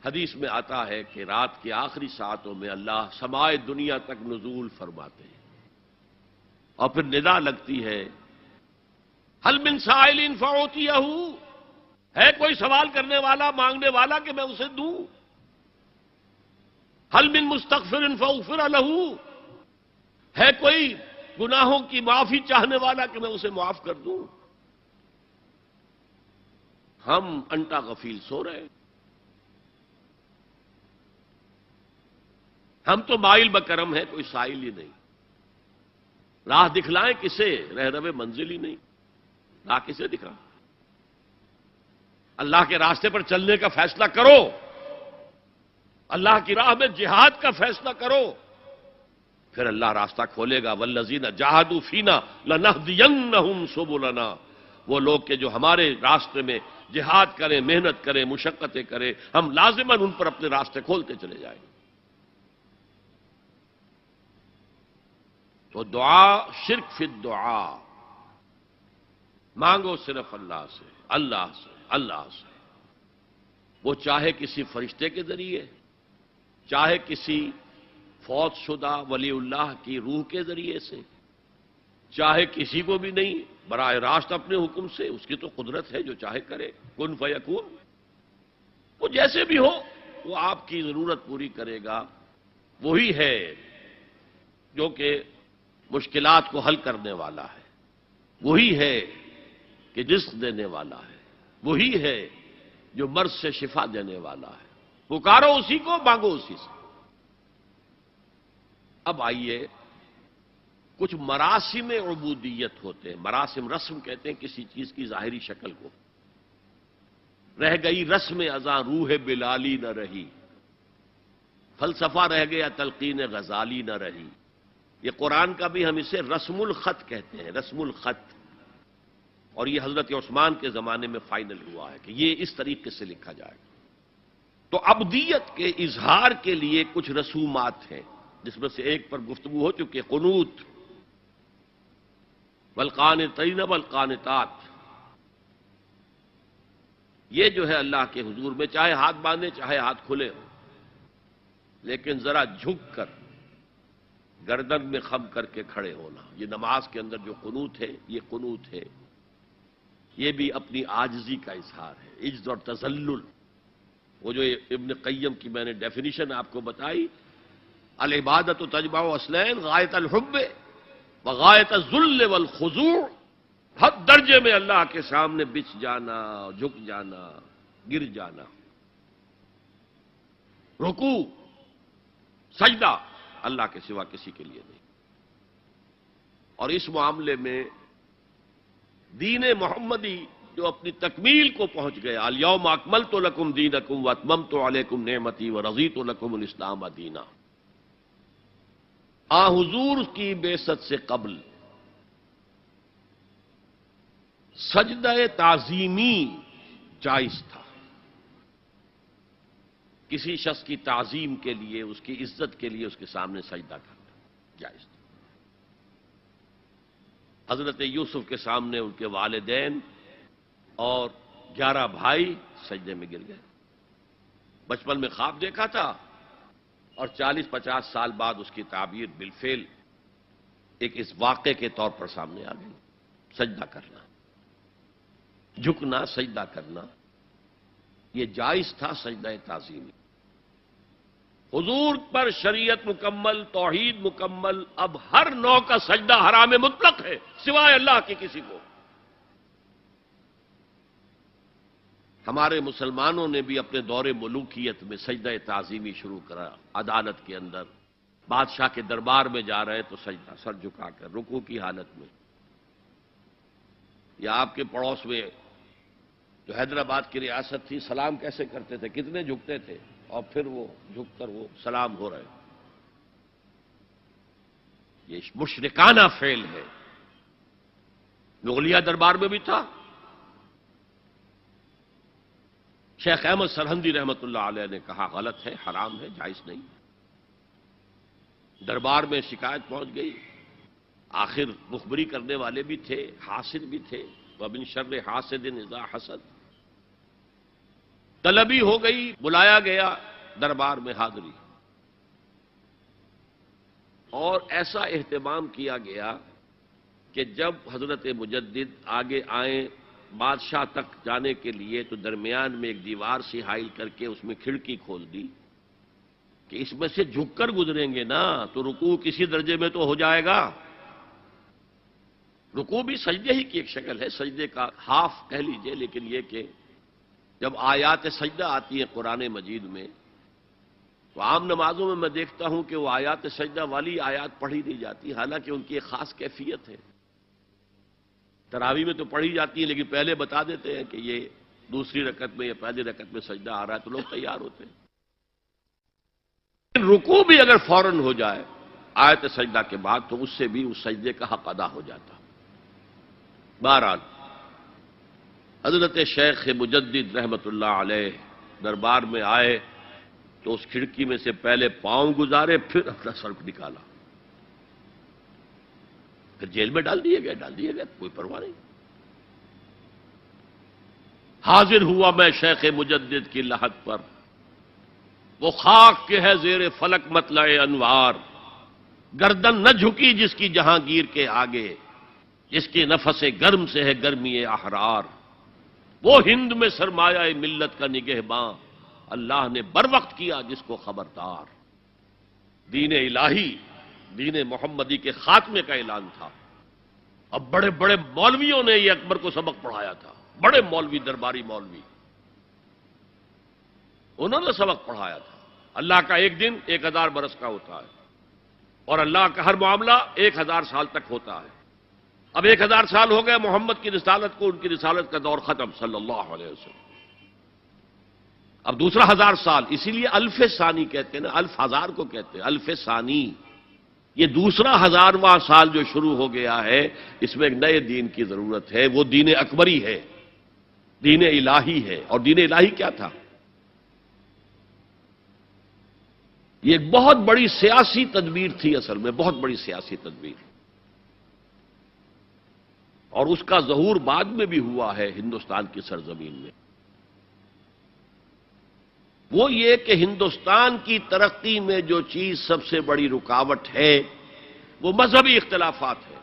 حدیث میں آتا ہے کہ رات کی آخری ساعتوں میں اللہ سمائے دنیا تک نزول فرماتے ہیں اور پھر ندا لگتی ہے، حل من سائل فاعطیہ، ہے کوئی سوال کرنے والا مانگنے والا کہ میں اسے دوں، حل من مستغفر فاغفر لہ، ہے کوئی گناہوں کی معافی چاہنے والا کہ میں اسے معاف کر دوں، ہم انٹا غفیل سو رہے ہیں، ہم تو مائل بکرم ہے، کوئی سائل ہی نہیں، راہ دکھلائیں کسے، رہنم منزل ہی نہیں، راہ کسے دکھائیں، اللہ کے راستے پر چلنے کا فیصلہ کرو، اللہ کی راہ میں جہاد کا فیصلہ کرو، پھر اللہ راستہ کھولے گا، والذین جاہدوا فینا لنہدینہم سبلنا، وہ لوگ کہ جو ہمارے راستے میں جہاد کریں، محنت کریں، مشقتیں کریں، ہم لازماً ان پر اپنے راستے کھولتے چلے جائیں گے۔ تو دعا شرک فی الدعا، مانگو صرف اللہ سے، اللہ سے، اللہ سے، وہ چاہے کسی فرشتے کے ذریعے، چاہے کسی فوت شدہ ولی اللہ کی روح کے ذریعے سے، چاہے کسی کو بھی نہیں، براہ راست اپنے حکم سے، اس کی تو قدرت ہے جو چاہے کرے، کن فیکون، وہ جیسے بھی ہو وہ آپ کی ضرورت پوری کرے گا، وہی ہے جو کہ مشکلات کو حل کرنے والا ہے، وہی ہے کہ رزق دینے والا ہے، وہی ہے جو مرض سے شفا دینے والا ہے، پکارو اسی کو، مانگو اسی سے۔ اب آئیے، کچھ مراسم عبودیت ہوتے ہیں، مراسم رسم کہتے ہیں کسی چیز کی ظاہری شکل کو، رہ گئی رسم ازاں روح بلالی نہ رہی، فلسفہ رہ گیا تلقین غزالی نہ رہی، یہ قرآن کا بھی ہم اسے رسم الخط کہتے ہیں، رسم الخط، اور یہ حضرت عثمان کے زمانے میں فائنل ہوا ہے کہ یہ اس طریقے سے لکھا جائے گا۔ تو عبدیت کے اظہار کے لیے کچھ رسومات ہیں، جس میں سے ایک پر گفتگو ہو چکی، قنوت، والقانتین والقانتات، یہ جو ہے اللہ کے حضور میں چاہے ہاتھ باندھے چاہے ہاتھ کھلے ہوں، لیکن ذرا جھک کر گردن میں خم کر کے کھڑے ہونا، یہ نماز کے اندر جو قنوت ہے یہ قنوت ہے، یہ بھی اپنی عاجزی کا اظہار ہے، عجز اور تذلل، وہ جو ابن قیم کی میں نے ڈیفینیشن آپ کو بتائی، العبادت تجمع اصلین، غایت الحب وغایت الذل والخضوع، حد درجے میں اللہ کے سامنے بچ جانا، جھک جانا، گر جانا، رکوع، سجدہ اللہ کے سوا کسی کے لیے نہیں۔ اور اس معاملے میں دین محمدی جو اپنی تکمیل کو پہنچ گیا، الیوم اکملت لکم دینکم واتممت علیکم نعمتی ورضیت لکم الاسلام دینا، آ حضور کی بعثت سے قبل سجدہ تعظیمی جائز تھا، کسی شخص کی تعظیم کے لیے، اس کی عزت کے لیے اس کے سامنے سجدہ کرنا جائز تھا۔ حضرت یوسف کے سامنے ان کے والدین اور 11 بھائی سجدے میں گر گئے، بچپن میں خواب دیکھا تھا اور 40-50 سال بعد اس کی تعبیر بالفعل ایک اس واقعے کے طور پر سامنے آ گئی۔ سجدہ کرنا، جھکنا، سجدہ کرنا، یہ جائز تھا سجدہ تعظیمی۔ حضور پر شریعت مکمل، توحید مکمل، اب ہر نوع کا سجدہ حرام مطلق ہے سوائے اللہ کے کسی کو۔ ہمارے مسلمانوں نے بھی اپنے دور ملوکیت میں سجدہ تعظیمی شروع کرا، عدالت کے اندر بادشاہ کے دربار میں جا رہے تو سجدہ، سر جھکا کر رکوع کی حالت میں. یا آپ کے پڑوس میں جو حیدرآباد کی ریاست تھی، سلام کیسے کرتے تھے، کتنے جھکتے تھے، اور پھر وہ جھک کر وہ سلام ہو رہے. یہ مشرکانہ فعل ہے. مغلیہ دربار میں بھی تھا. شیخ احمد سرہندی رحمت اللہ علیہ نے کہا غلط ہے، حرام ہے، جائز نہیں. دربار میں شکایت پہنچ گئی. آخر مخبری کرنے والے بھی تھے، حاسد بھی تھے. وَمِن شَرِّ حَاسِدٍ إِذَا حَسَدَ. طلبی ہو گئی، بلایا گیا دربار میں حاضری. اور ایسا اہتمام کیا گیا کہ جب حضرت مجدد آگے آئیں بادشاہ تک جانے کے لیے تو درمیان میں ایک دیوار سی حائل کر کے اس میں کھڑکی کھول دی کہ اس میں سے جھک کر گزریں گے نا تو رکوع کسی درجے میں تو ہو جائے گا. رکوع بھی سجدے ہی کی ایک شکل ہے، سجدے کا ہاف کہہ لیجئے. لیکن یہ کہ جب آیات سجدہ آتی ہیں قرآن مجید میں تو عام نمازوں میں دیکھتا ہوں کہ وہ آیات سجدہ والی آیات پڑھی نہیں جاتی، حالانکہ ان کی ایک خاص کیفیت ہے. تراویح میں تو پڑھی جاتی ہے لیکن پہلے بتا دیتے ہیں کہ یہ دوسری رکعت میں یا پہلی رکعت میں سجدہ آ رہا ہے تو لوگ تیار ہوتے ہیں. رکوع بھی اگر فوراً ہو جائے آیت سجدہ کے بعد تو اس سے بھی اس سجدے کا حق ادا ہو جاتا. بہرحال حضرت شیخ مجدد رحمت اللہ علیہ دربار میں آئے تو اس کھڑکی میں سے پہلے پاؤں گزارے، پھر اپنا سر نکالا، پھر جیل میں ڈال دیے گئے، کوئی پرواہ نہیں. حاضر ہوا میں شیخ مجدد کی لحد پر، وہ خاک کے ہے زیر فلک مطلع انوار. گردن نہ جھکی جس کی جہانگیر کے آگے، جس کی نفس گرم سے ہے گرمی احرار. وہ ہند میں سرمایہ ملت کا نگہباں، اللہ نے بر وقت کیا جس کو خبردار. دین الہی، دین محمدی کے خاتمے کا اعلان تھا. اب بڑے بڑے مولویوں نے یہ اکبر کو سبق پڑھایا تھا، بڑے مولوی، درباری مولوی، انہوں نے سبق پڑھایا تھا. اللہ کا ایک دن 1000 برس کا ہوتا ہے اور اللہ کا ہر معاملہ 1000 سال تک ہوتا ہے. اب 1000 سال ہو گئے محمد کی رسالت کو، ان کی رسالت کا دور ختم صلی اللہ علیہ وسلم. اب دوسرا 1000 سال، اسی لیے الف ثانی کہتے ہیں نا، الف ہزار کو کہتے ہیں الف ثانی. یہ دوسرا 1000واں سال جو شروع ہو گیا ہے، اس میں ایک نئے دین کی ضرورت ہے. وہ دین اکبری ہے، دین الہی ہے. اور دین الہی کیا تھا؟ یہ ایک بہت بڑی سیاسی تدبیر تھی، اصل میں بہت بڑی سیاسی تدبیر. اور اس کا ظہور بعد میں بھی ہوا ہے ہندوستان کی سرزمین میں. وہ یہ کہ ہندوستان کی ترقی میں جو چیز سب سے بڑی رکاوٹ ہے وہ مذہبی اختلافات ہے.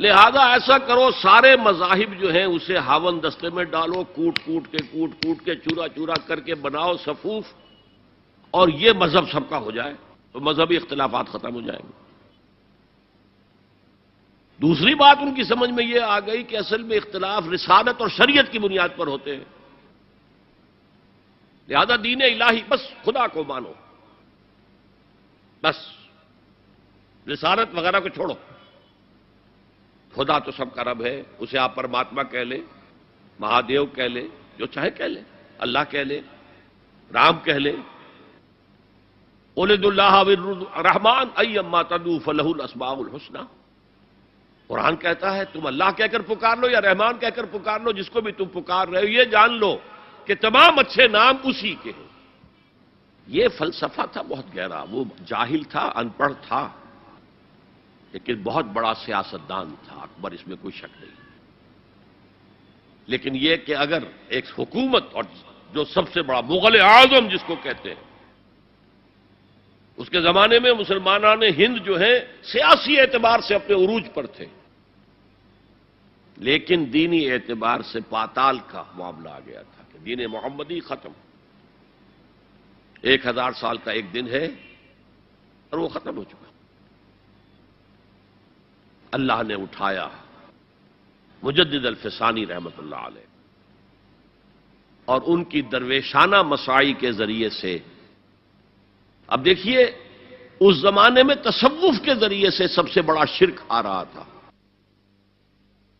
لہذا ایسا کرو سارے مذاہب جو ہیں اسے ہاون دستے میں ڈالو، کوٹ کوٹ کے چورا چورا کر کے بناؤ صفوف، اور یہ مذہب سب کا ہو جائے تو مذہبی اختلافات ختم ہو جائیں گے. دوسری بات ان کی سمجھ میں یہ آ گئی کہ اصل میں اختلاف رسالت اور شریعت کی بنیاد پر ہوتے ہیں. لہذا دین الہی، بس خدا کو مانو، بس رسالت وغیرہ کو چھوڑو. خدا تو سب کا رب ہے، اسے آپ پرماتما کہہ لیں، مہادیو کہہ لیں، جو چاہے کہہ لیں، اللہ کہہ لیں، رام کہہ لیں. قُلِ اللَّهَ وَالرَّحْمَٰنُ أَيَّمَّا تَدْعُوا فَلَهُ الْأَسْمَاءُ الْحُسْنَىٰ. قرآن کہتا ہے تم اللہ کہہ کر پکار لو یا رحمان کہہ کر پکار لو، جس کو بھی تم پکار رہے ہو یہ جان لو کہ تمام اچھے نام اسی کے ہیں. یہ فلسفہ تھا بہت گہرا. وہ جاہل تھا، ان پڑھ تھا، لیکن بہت بڑا سیاستدان تھا اکبر، اس میں کوئی شک نہیں. لیکن یہ کہ اگر ایک حکومت، اور جو سب سے بڑا مغل اعظم جس کو کہتے ہیں، اس کے زمانے میں مسلمانان ہند جو ہیں سیاسی اعتبار سے اپنے عروج پر تھے، لیکن دینی اعتبار سے پاتال کا معاملہ آ گیا تھا کہ دین محمدی ختم. 1000 سال کا ایک دن ہے اور وہ ختم ہو چکا. اللہ نے اٹھایا مجدد الفسانی رحمت اللہ علیہ. اور ان کی درویشانہ مساعی کے ذریعے سے. اب دیکھیے اس زمانے میں تصوف کے ذریعے سے سب سے بڑا شرک آ رہا تھا.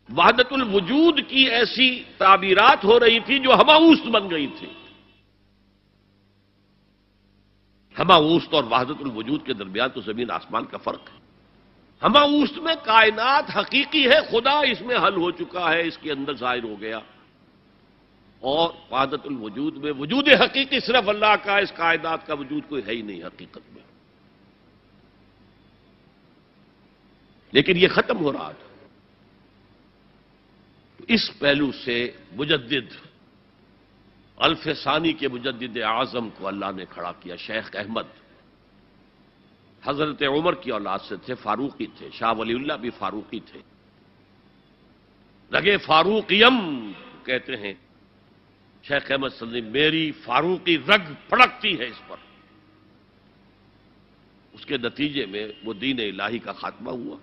وحدت الوجود کی ایسی تعبیرات ہو رہی تھی جو ہماوست بن گئی تھی. ہماوست اور وحدت الوجود کے درمیان تو زمین آسمان کا فرق ہے. ہماوست میں کائنات حقیقی ہے، خدا اس میں حل ہو چکا ہے، اس کے اندر ظاہر ہو گیا. اور وحدت الوجود میں وجود حقیقی صرف اللہ کا، اس کائنات کا وجود کوئی ہے ہی نہیں حقیقت میں. لیکن یہ ختم ہو رہا تھا. اس پہلو سے مجدد الف ثانی کے مجدد اعظم کو اللہ نے کھڑا کیا. شیخ احمد حضرت عمر کی اولاد سے تھے، فاروقی تھے. شاہ ولی اللہ بھی فاروقی تھے. رگے فاروقیم کہتے ہیں شیخ احمد سندھی، میری فاروقی رگ پھڑکتی ہے اس پر. اس کے نتیجے میں وہ دین الہی کا خاتمہ ہوا.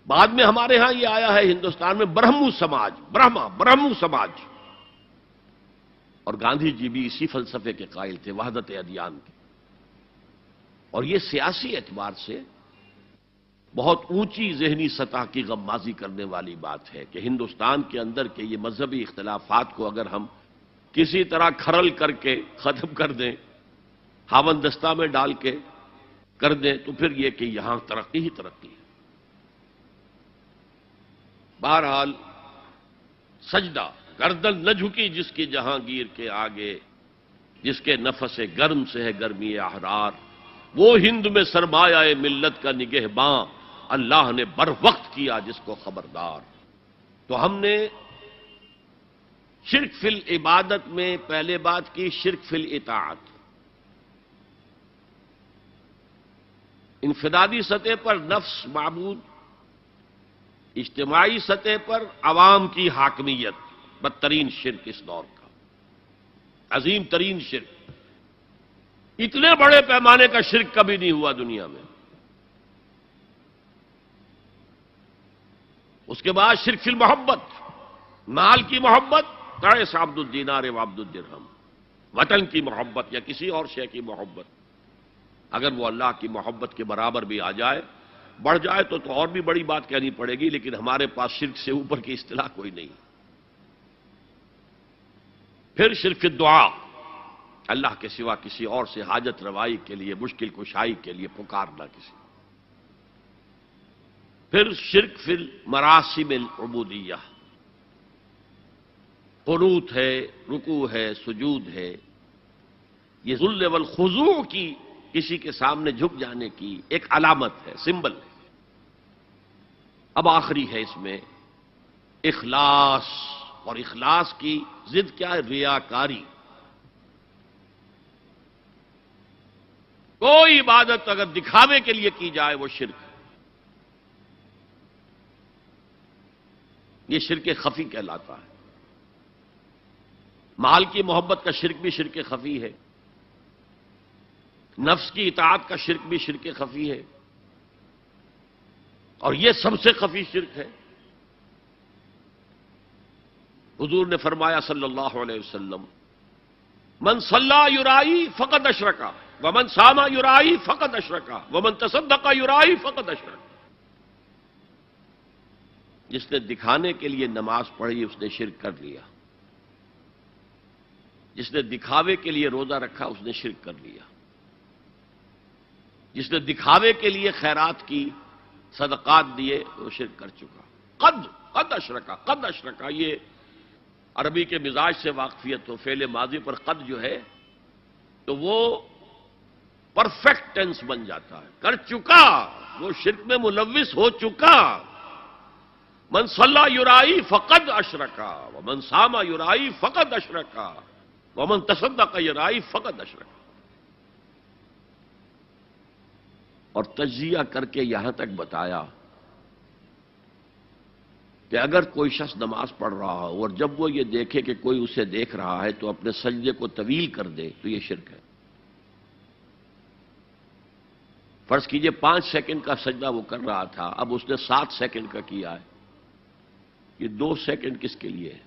بعد میں ہمارے ہاں یہ آیا ہے ہندوستان میں برہمو سماج، برہمو سماج. اور گاندھی جی بھی اسی فلسفے کے قائل تھے، وحدت ادیان کے. اور یہ سیاسی اعتبار سے بہت اونچی ذہنی سطح کی غمازی کرنے والی بات ہے کہ ہندوستان کے اندر کے یہ مذہبی اختلافات کو اگر ہم کسی طرح کھرل کر کے ختم کر دیں، ہاون دستہ میں ڈال کے کر دیں، تو پھر یہ کہ یہاں ترقی ہی ترقی ہے. بہرحال سجدہ، گردن نہ جھکی جس کی جہانگیر کے آگے، جس کے نفس گرم سے ہے گرمی احرار. وہ ہند میں سرمایہ ملت کا نگہباں، اللہ نے بر وقت کیا جس کو خبردار. تو ہم نے شرک فی العبادت میں پہلے بات کی شرک فی الاطاعت. انفرادی سطح پر نفس معبود، اجتماعی سطح پر عوام کی حاکمیت، بدترین شرک اس دور کا، عظیم ترین شرک. اتنے بڑے پیمانے کا شرک کبھی نہیں ہوا دنیا میں. اس کے بعد شرک فی المحبت، مال کی محبت، تعس عبد الدینار و عبد الدرہم. وطن کی محبت یا کسی اور شے کی محبت، اگر وہ اللہ کی محبت کے برابر بھی آ جائے، بڑھ جائے تو اور بھی بڑی بات کہنی پڑے گی. لیکن ہمارے پاس شرک سے اوپر کی اصطلاح کوئی نہیں. پھر شرک دعا، اللہ کے سوا کسی اور سے حاجت روائی کے لیے، مشکل کشائی کے لیے پکارنا کسی. پھر شرک فی المراسم العبودیہ، قنوت ہے، رکوع ہے، سجود ہے. یہ ذل والخضوع کی، کسی کے سامنے جھک جانے کی ایک علامت ہے، سمبل ہے. اب آخری ہے اس میں اخلاص. اور اخلاص کی ضد کیا ہے؟ ریاکاری. کوئی عبادت اگر دکھاوے کے لیے کی جائے وہ شرک ہے. یہ شرک خفی کہلاتا ہے. مال کی محبت کا شرک بھی شرک خفی ہے. نفس کی اطاعت کا شرک بھی شرک خفی ہے. اور یہ سب سے خفی شرک ہے. حضور نے فرمایا صلی اللہ علیہ وسلم، من صلی یرائی فقد اشرکا ومن صام یرائی فقد اشرکا ومن تصدق یرائی فقد اشرکا. جس نے دکھانے کے لیے نماز پڑھی اس نے شرک کر لیا. جس نے دکھاوے کے لیے روزہ رکھا اس نے شرک کر لیا. جس نے دکھاوے کے لیے خیرات کی، صدقات دیے، وہ شرک کر چکا. قد اشرکا، قد اشرکا، یہ عربی کے مزاج سے واقفیت ہو. فعل ماضی پر قد جو ہے تو وہ پرفیکٹ ٹینس بن جاتا ہے، کر چکا، وہ شرک میں ملوث ہو چکا. من صلی یرائی فقد اشرکا ومن صام یرائی فقد اشرکا ومن تصدق یرائی فقد اشرکا. اور تجزیہ کر کے یہاں تک بتایا کہ اگر کوئی شخص نماز پڑھ رہا ہو اور جب وہ یہ دیکھے کہ کوئی اسے دیکھ رہا ہے تو اپنے سجدے کو طویل کر دے تو یہ شرک ہے. فرض کیجئے 5 سیکنڈ کا سجدہ وہ کر رہا تھا، اب اس نے 7 سیکنڈ کا کیا ہے. یہ 2 سیکنڈ کس کے لیے ہے؟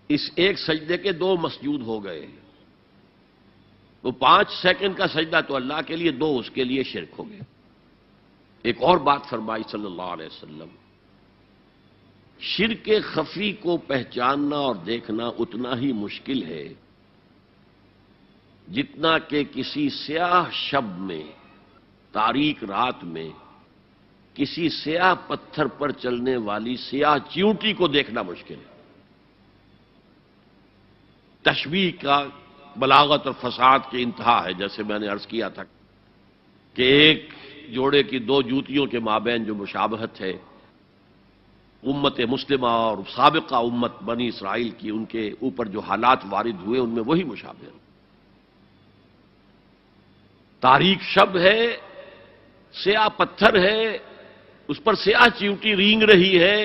اس ایک سجدے کے 2 مسجود ہو گئے. وہ 5 سیکنڈ کا سجدہ تو اللہ کے لیے، 2 اس کے لیے شرک ہو گئے. ایک اور بات فرمائی صلی اللہ علیہ وسلم، شرک خفی کو پہچاننا اور دیکھنا اتنا ہی مشکل ہے جتنا کہ کسی سیاہ شب میں، تاریک رات میں کسی سیاہ پتھر پر چلنے والی سیاہ چیونٹی کو دیکھنا مشکل ہے. تشبیہ کا بلاغت اور فساد کی انتہا ہے. جیسے میں نے عرض کیا تھا کہ ایک جوڑے کی 2 جوتیوں کے مابین جو مشابہت ہے، امت مسلمہ اور سابقہ امت بنی اسرائیل کی، ان کے اوپر جو حالات وارد ہوئے ان میں وہی مشابہ ہے. تاریک شب ہے، سیاہ پتھر ہے، اس پر سیاہ چیونٹی رینگ رہی ہے.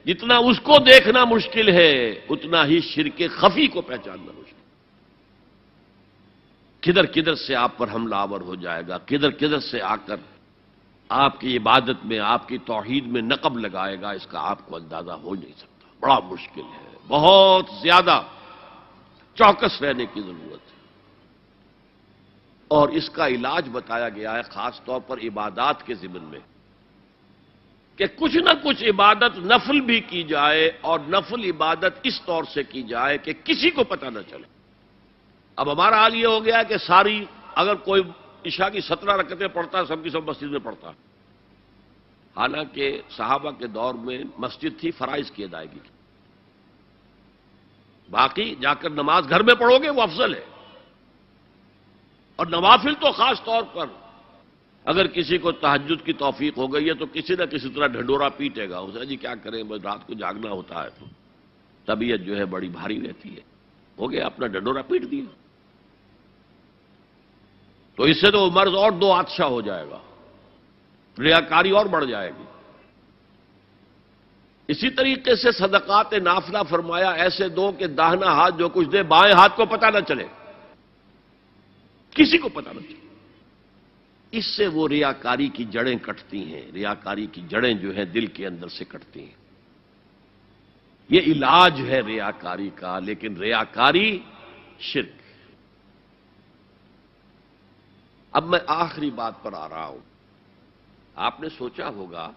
جتنا اس کو دیکھنا مشکل ہے اتنا ہی شرک خفی کو پہچاننا مشکل. کدھر کدھر سے آپ پر حملہ آور ہو جائے گا، کدھر کدھر سے آ کر آپ کی عبادت میں، آپ کی توحید میں نقب لگائے گا، اس کا آپ کو اندازہ ہو نہیں سکتا. بڑا مشکل ہے، بہت زیادہ چوکس رہنے کی ضرورت ہے. اور اس کا علاج بتایا گیا ہے خاص طور پر عبادات کے ضمن میں، کہ کچھ نہ کچھ عبادت نفل بھی کی جائے، اور نفل عبادت اس طور سے کی جائے کہ کسی کو پتہ نہ چلے. اب ہمارا حال یہ ہو گیا کہ ساری، اگر کوئی عشاء کی 17 رکعتیں پڑھتا، سب کی سب مسجد میں پڑھتا. حالانکہ صحابہ کے دور میں مسجد تھی فرائض کی ادائیگی کی. باقی جا کر نماز گھر میں پڑھو گے وہ افضل ہے. اور نوافل تو خاص طور پر اگر کسی کو تہجد کی توفیق ہو گئی ہے تو کسی نہ کسی طرح ڈھنڈورا پیٹے گا. اسے جی کیا کریں، بس رات کو جاگنا ہوتا ہے تو طبیعت جو ہے بڑی بھاری رہتی ہے. ہو گیا اپنا ڈھنڈورا پیٹ دیا. تو اس سے تو مرض اور 2 آتشا ہو جائے گا، ریاکاری اور بڑھ جائے گی. اسی طریقے سے صدقات نافلہ فرمایا ایسے دو کہ داہنا ہاتھ جو کچھ دے بائیں ہاتھ کو پتہ نہ چلے، کسی کو پتہ نہ چلے. اس سے وہ ریاکاری کی جڑیں کٹتی ہیں. ریاکاری کی جڑیں جو ہیں دل کے اندر سے کٹتی ہیں. یہ علاج ہے ریاکاری کا. لیکن ریاکاری شرک. اب میں آخری بات پر آ رہا ہوں. آپ نے سوچا ہوگا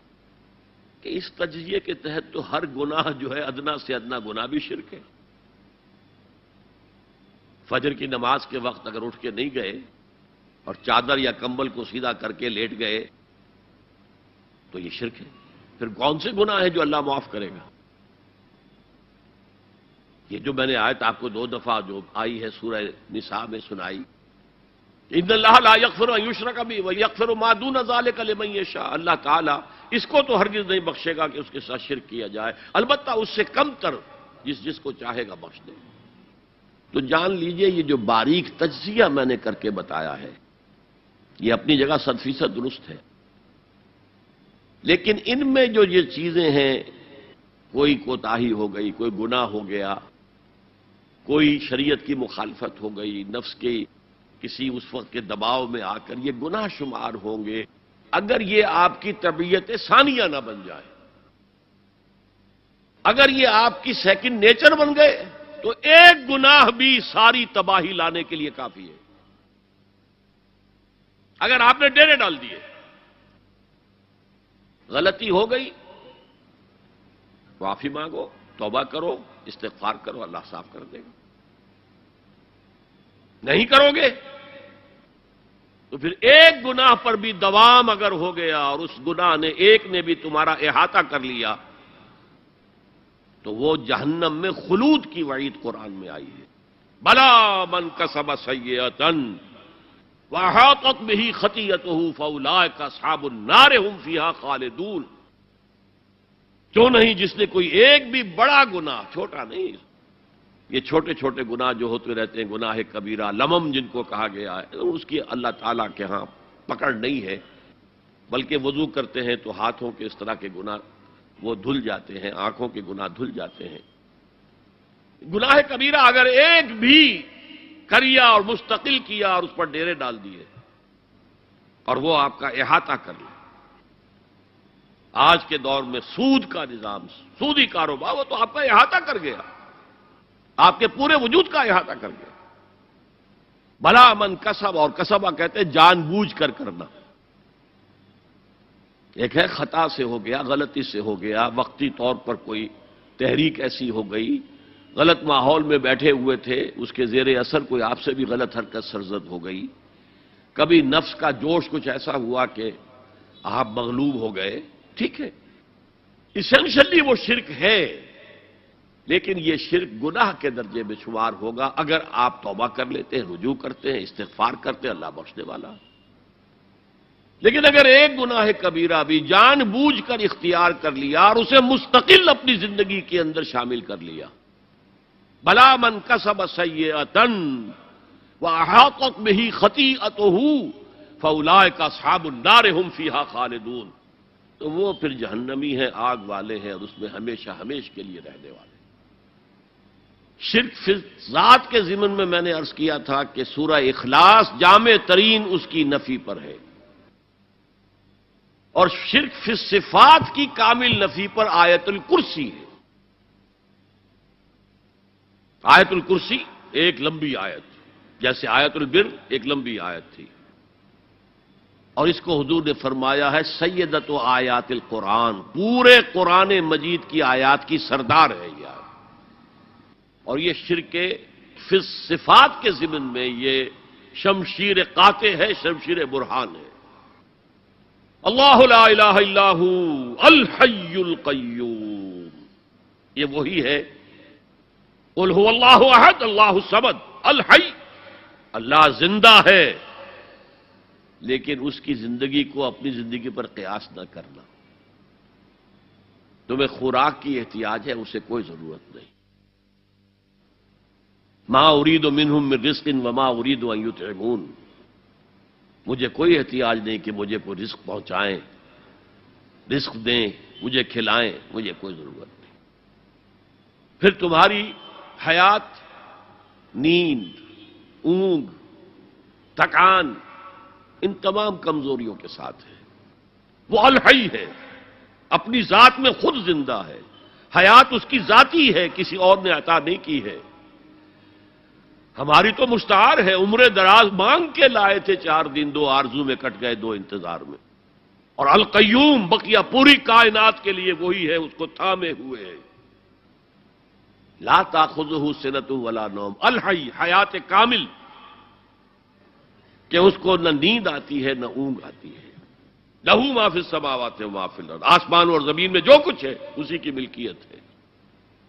کہ اس تجزیے کے تحت تو ہر گناہ جو ہے ادنا سے ادنا گناہ بھی شرک ہے. فجر کی نماز کے وقت اگر اٹھ کے نہیں گئے اور چادر یا کمبل کو سیدھا کر کے لیٹ گئے تو یہ شرک ہے. پھر کون سے گناہ ہے جو اللہ معاف کرے گا؟ یہ جو میں نے آیت آپ کو 2 دفعہ جو آئی ہے سورہ نساء میں سنائی، ان اللہ لا یغفر ان یشرک بہ ویغفر ما دون ذلک لمن یشاء. اللہ تعالیٰ اس کو تو ہرگز نہیں بخشے گا کہ اس کے ساتھ شرک کیا جائے، البتہ اس سے کم تر جس کو چاہے گا بخش دے. تو جان لیجئے یہ جو باریک تجزیہ میں نے کر کے بتایا ہے یہ اپنی جگہ 100% درست ہے. لیکن ان میں جو یہ چیزیں ہیں، کوئی کوتاہی ہو گئی، کوئی گناہ ہو گیا، کوئی شریعت کی مخالفت ہو گئی، نفس کے کسی اس وقت کے دباؤ میں آ کر یہ گناہ شمار ہوں گے اگر یہ آپ کی طبیعت ثانیہ نہ بن جائے. اگر یہ آپ کی سیکنڈ نیچر بن گئے تو ایک گناہ بھی ساری تباہی لانے کے لیے کافی ہے. اگر آپ نے ڈیرے ڈال دیے، غلطی ہو گئی، معافی مانگو، توبہ کرو، استغفار کرو، اللہ صاف کر دے گا. نہیں کرو گے تو پھر ایک گناہ پر بھی دوام اگر ہو گیا اور اس گناہ نے ایک نے بھی تمہارا احاطہ کر لیا تو وہ جہنم میں خلود کی وعید قرآن میں آئی ہے. بلا من کسب سیئۃ واحاطت بہ خطیئتہ فاولئک اصحاب النار هم فیہا خالدون. کیوں نہیں جس نے کوئی ایک بھی بڑا گناہ، چھوٹا نہیں، یہ چھوٹے چھوٹے گناہ جو ہوتے رہتے ہیں، گناہ کبیرہ، لمم جن کو کہا گیا ہے، اس کی اللہ تعالیٰ کے ہاں پکڑ نہیں ہے، بلکہ وضو کرتے ہیں تو ہاتھوں کے اس طرح کے گناہ وہ دھل جاتے ہیں، آنکھوں کے گناہ دھل جاتے ہیں. گناہ کبیرہ اگر ایک بھی کریا اور مستقل کیا اور اس پر ڈیرے ڈال دیے اور وہ آپ کا احاطہ کر لے. آج کے دور میں سود کا نظام، سودی کاروبار، وہ تو آپ کا احاطہ کر گیا. آپ کے پورے وجود کا احاطہ کر گیا. بلا من کسب، اور کسبہ کہتے ہیں جان بوجھ کر کرنا. ایک ہے خطا سے ہو گیا، غلطی سے ہو گیا، وقتی طور پر کوئی تحریک ایسی ہو گئی، غلط ماحول میں بیٹھے ہوئے تھے، اس کے زیر اثر کوئی آپ سے بھی غلط حرکت سرزد ہو گئی، کبھی نفس کا جوش کچھ ایسا ہوا کہ آپ مغلوب ہو گئے. ٹھیک ہے، اسینشلی وہ شرک ہے، لیکن یہ شرک گناہ کے درجے میں شمار ہوگا اگر آپ توبہ کر لیتے ہیں، رجوع کرتے ہیں، استغفار کرتے ہیں، اللہ بخشنے والا. لیکن اگر ایک گناہ کبیرہ بھی جان بوجھ کر اختیار کر لیا اور اسے مستقل اپنی زندگی کے اندر شامل کر لیا، بلا من کسب سیئۃ واحاطت بہ خطیئتہ فاولئک اصحاب النار هم فیہا خالدون، تو وہ پھر جہنمی ہیں، آگ والے ہیں، اور اس میں ہمیشہ ہمیش کے لیے رہنے والے. شرک فی ذات کے ضمن میں میں نے عرض کیا تھا کہ سورہ اخلاص جامع ترین اس کی نفی پر ہے، اور شرک فی صفات کی کامل نفی پر آیت الکرسی ہے. آیت الکرسی ایک لمبی آیت، جیسے آیت البر ایک لمبی آیت تھی، اور اس کو حضور نے فرمایا ہے سیدت و آیات القرآن، پورے قرآن مجید کی آیات کی سردار ہے یہ آیت. اور یہ شرک فی صفات کے ضمن میں یہ شمشیر قاطع ہے، شمشیر برہان ہے. اللہ لا الہ الا ہو الحی القیوم، یہ وہی ہے. قل هو اللہ احد اللہ الصمد الحی، اللہ زندہ ہے، لیکن اس کی زندگی کو اپنی زندگی پر قیاس نہ کرنا. تمہیں خوراک کی احتیاج ہے، اسے کوئی ضرورت نہیں. ما اريد منهم من رزق وما اريد ان يطعمون، مجھے کوئی احتیاج نہیں کہ مجھے کوئی رزق پہنچائیں، رزق دیں، مجھے کھلائیں، مجھے کوئی ضرورت نہیں. پھر تمہاری حیات نیند، اونگ، تھکان، ان تمام کمزوریوں کے ساتھ ہے. وہ الحی ہے، اپنی ذات میں خود زندہ ہے، حیات اس کی ذاتی ہے، کسی اور نے عطا نہیں کی ہے. ہماری تو مستعار ہے، عمر دراز مانگ کے لائے تھے، 4 دن 2 آرزو میں کٹ گئے، 2 انتظار میں. اور القیوم بقیہ پوری کائنات کے لیے وہی ہے، اس کو تھامے ہوئے ہے. لا تاخذہ سنۃ ولا نوم، الحی، حیات کامل، کہ اس کو نہ نیند آتی ہے نہ اونگ آتی ہے. لہ ما فی السماوات و ما فی الارض، آسمان اور زمین میں جو کچھ ہے اسی کی ملکیت ہے.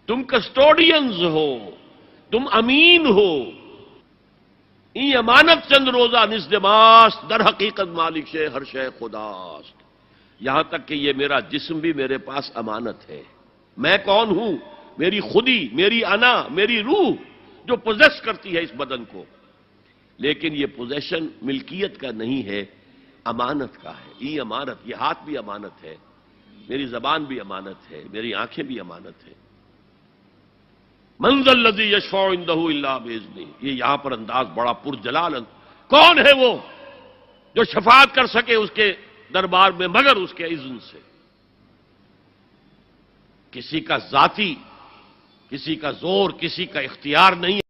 تم کسٹوڈینز ہو، تم امین ہو. این امانت چند روزہ نزدماست، در حقیقت مالک شے ہر شے خداست. یہاں تک کہ یہ میرا جسم بھی میرے پاس امانت ہے. میں کون ہوں؟ میری خودی، میری انا، میری روح جو پوزیس کرتی ہے اس بدن کو، لیکن یہ پوزیشن ملکیت کا نہیں ہے، امانت کا ہے. یہ امانت، یہ ہاتھ بھی امانت ہے، میری زبان بھی امانت ہے، میری آنکھیں بھی امانت ہے. من ذا الذی یشفع عندہ الا باذنہ، یہ یہاں پر انداز بڑا پرجلال. کون ہے وہ جو شفاعت کر سکے اس کے دربار میں مگر اس کے اذن سے؟ کسی کا ذاتی، کسی کا زور، کسی کا اختیار نہیں.